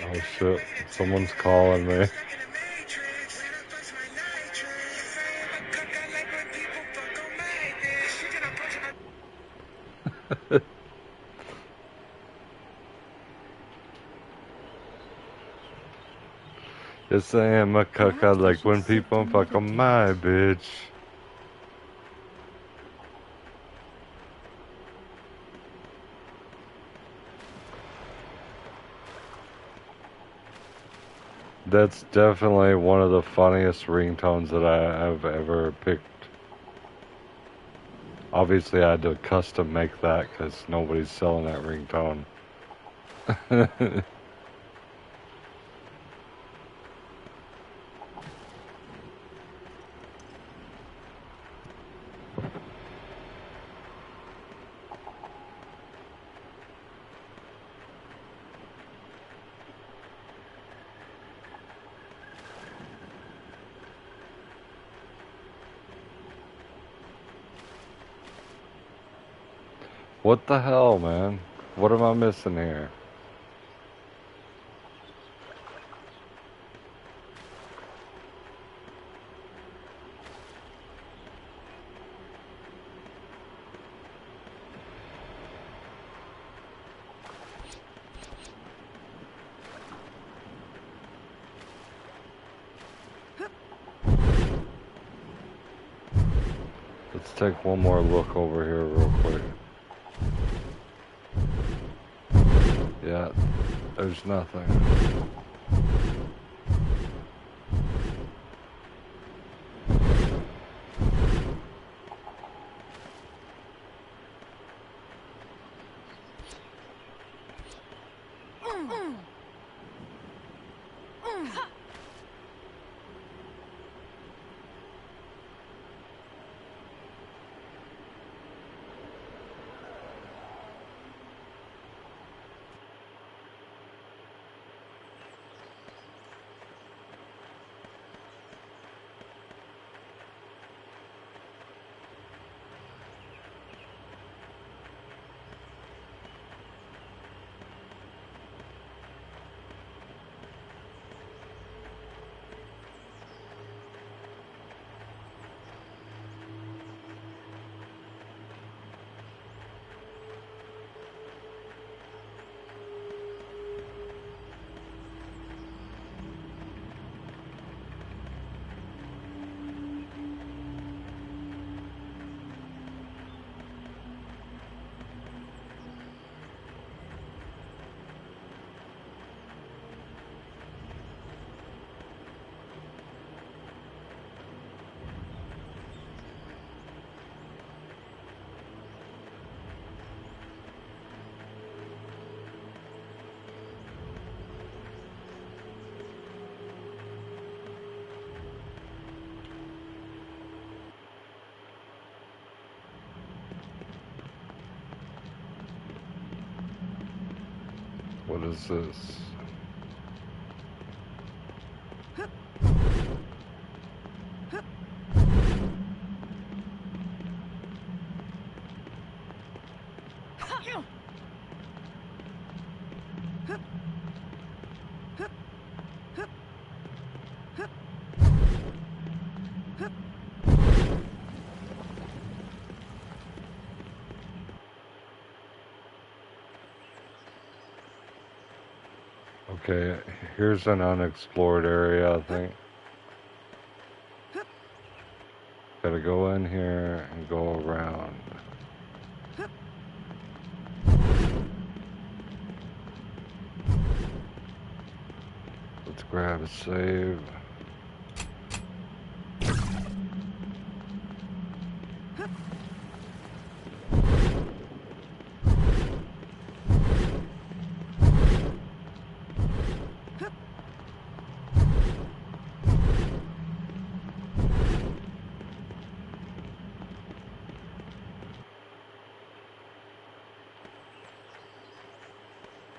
Oh shit, someone's calling me. Yes, I am a cuck. Like when people fuck on my bitch. That's definitely one of the funniest ringtones that I have ever picked. Obviously, I had to custom make that because nobody's selling that ringtone. What the hell, man? What am I missing here? Let's take one more look over here real quick. Yeah, there's nothing. What is this? Okay, here's an unexplored area, I think. Gotta go in here and go around. Let's grab a save.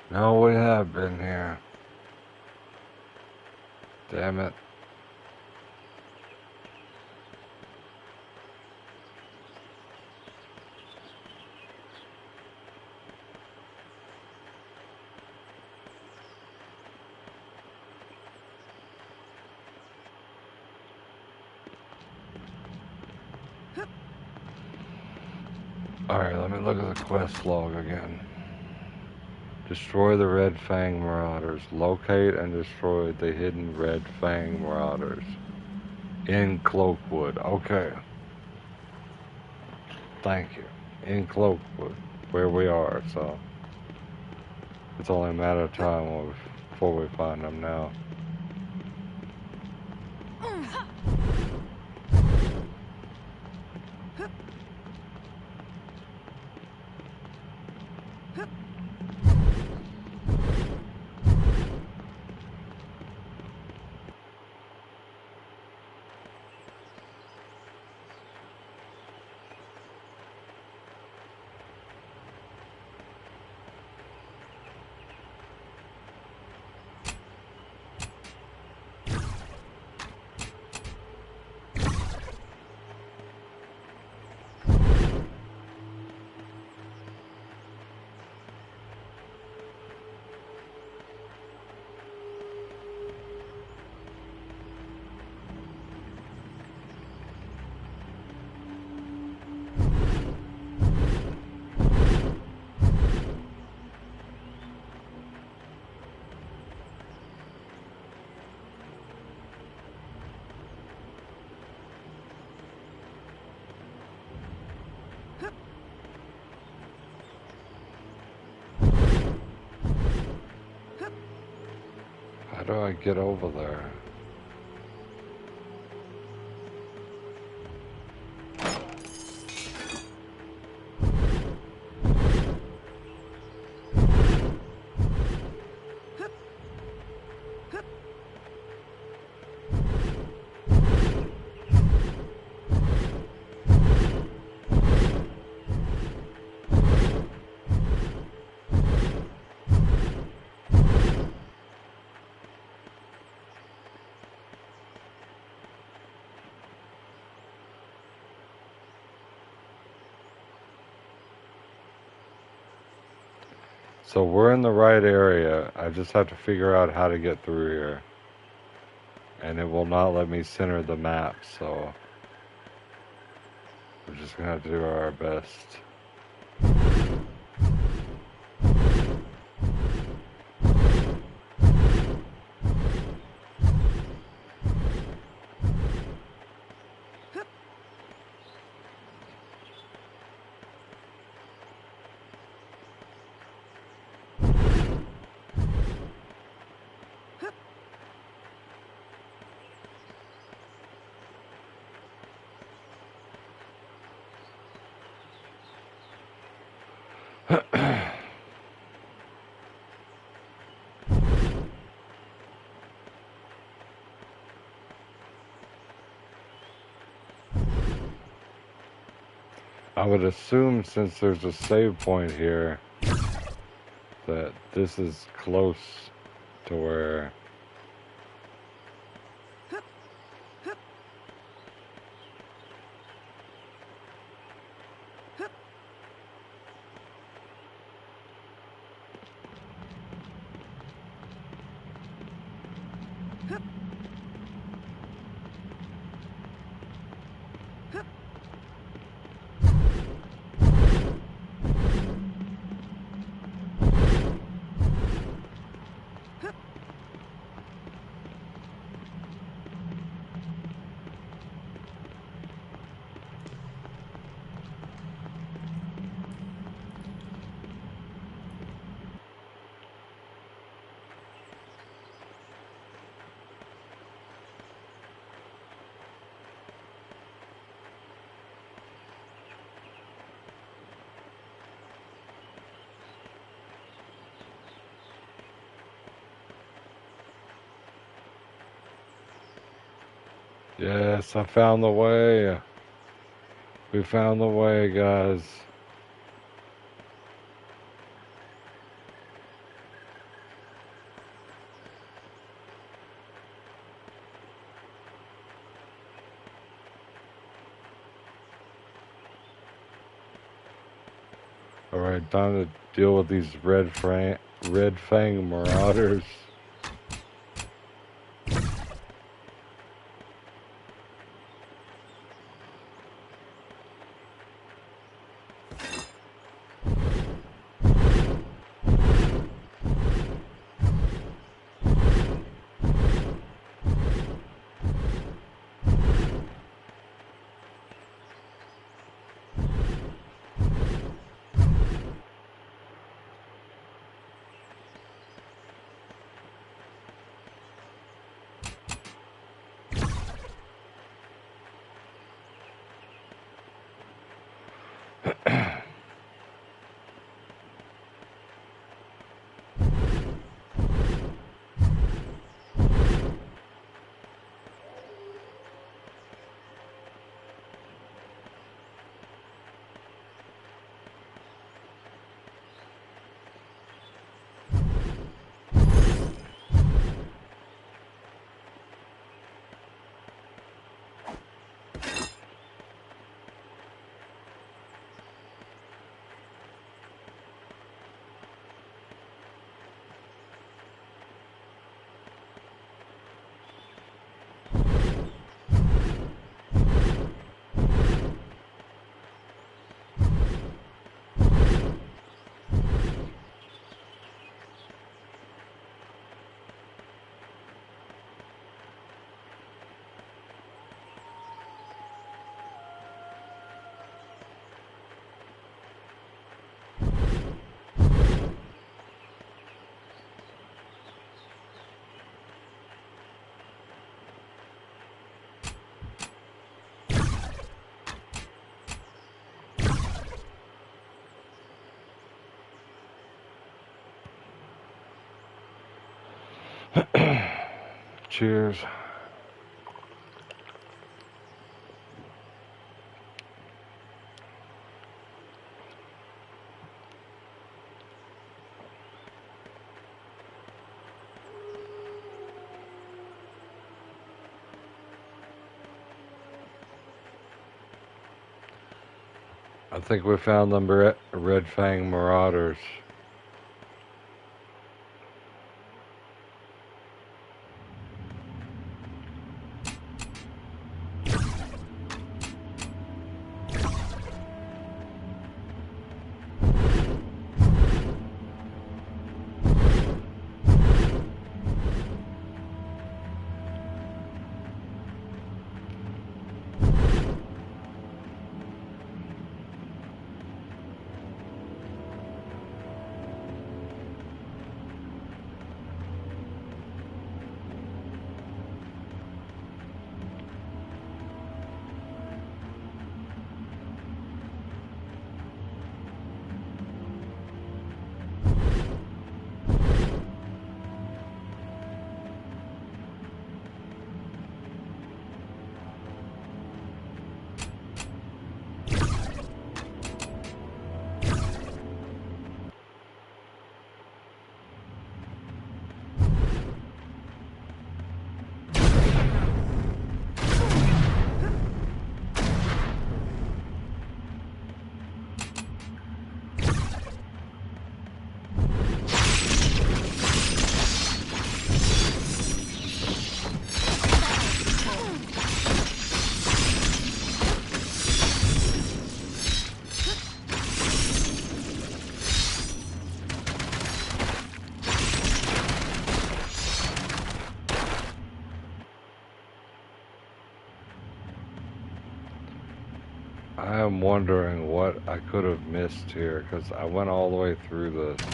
No, we have been here. Damn it. Alright, let me look at the quest log again. Destroy the Red Fang Marauders. Locate and destroy the hidden Red Fang Marauders. In Cloakwood. Okay. Thank you. In Cloakwood. Where we are, so. It's only a matter of time before we find them now. How do I get over there? So we're in the right area. I just have to figure out how to get through here. And it will not let me center the map, so we're just gonna have to do our best. I would assume since there's a save point here that this is close to where yes, I found the way. We found the way, guys. Alright, time to deal with these red fang marauders. Cheers. I think we found them red fang marauders. I am wondering what I could have missed here, because I went all the way through this.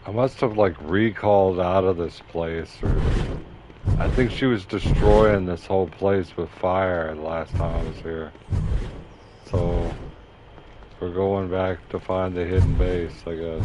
I must have like recalled out of this place, or I think she was destroying this whole place with fire the last time I was here. So we're going back to find the hidden base, I guess.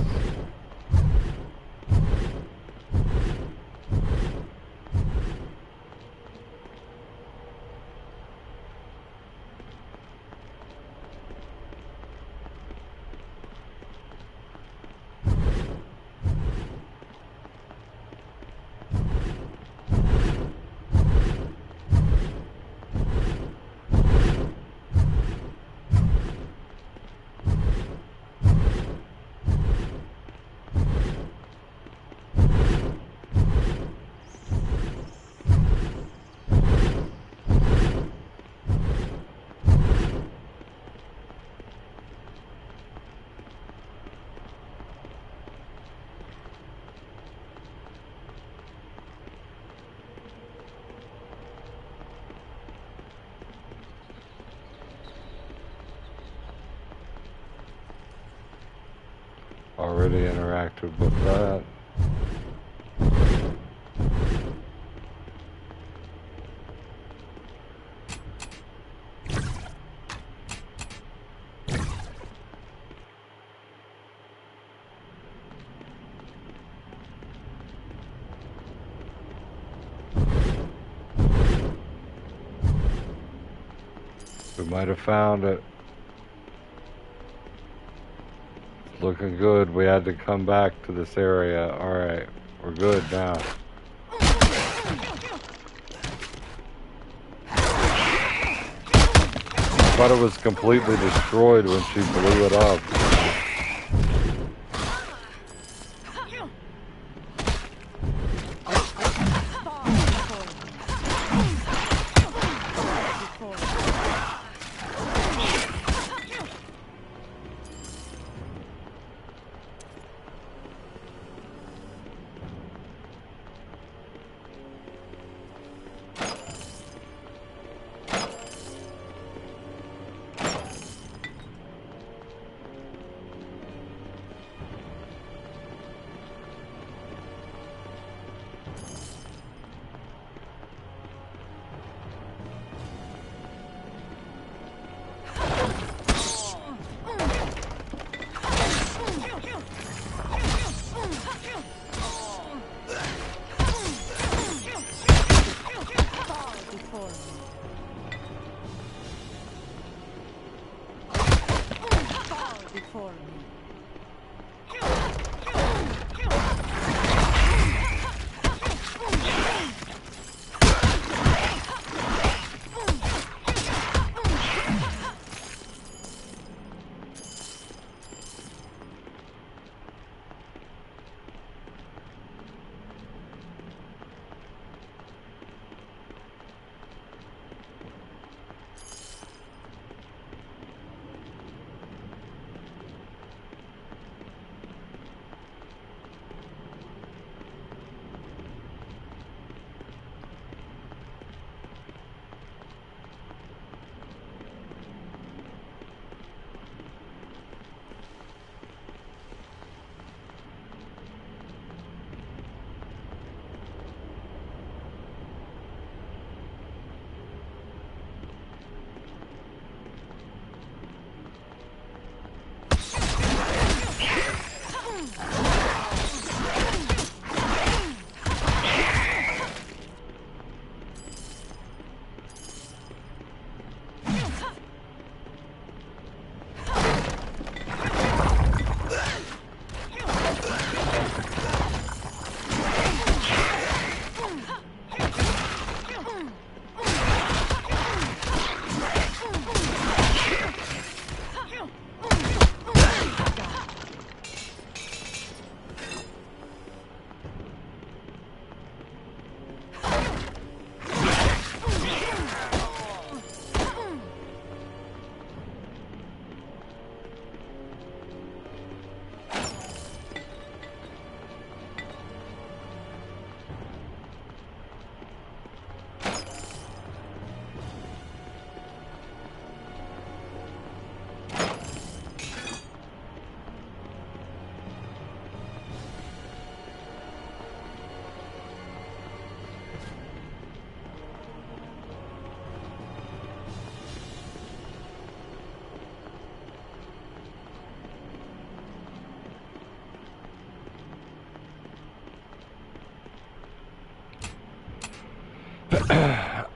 Already interacted with that. We might have found it. Looking good. We had to come back to this area. Alright, we're good now. I thought it was completely destroyed when she blew it up.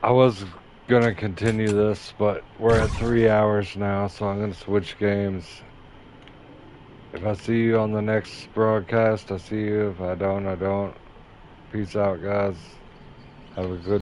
I was gonna continue this, but we're at 3 hours now, so I'm gonna switch games. If I see you on the next broadcast, I see you. If I don't, I don't. Peace out, guys. Have a good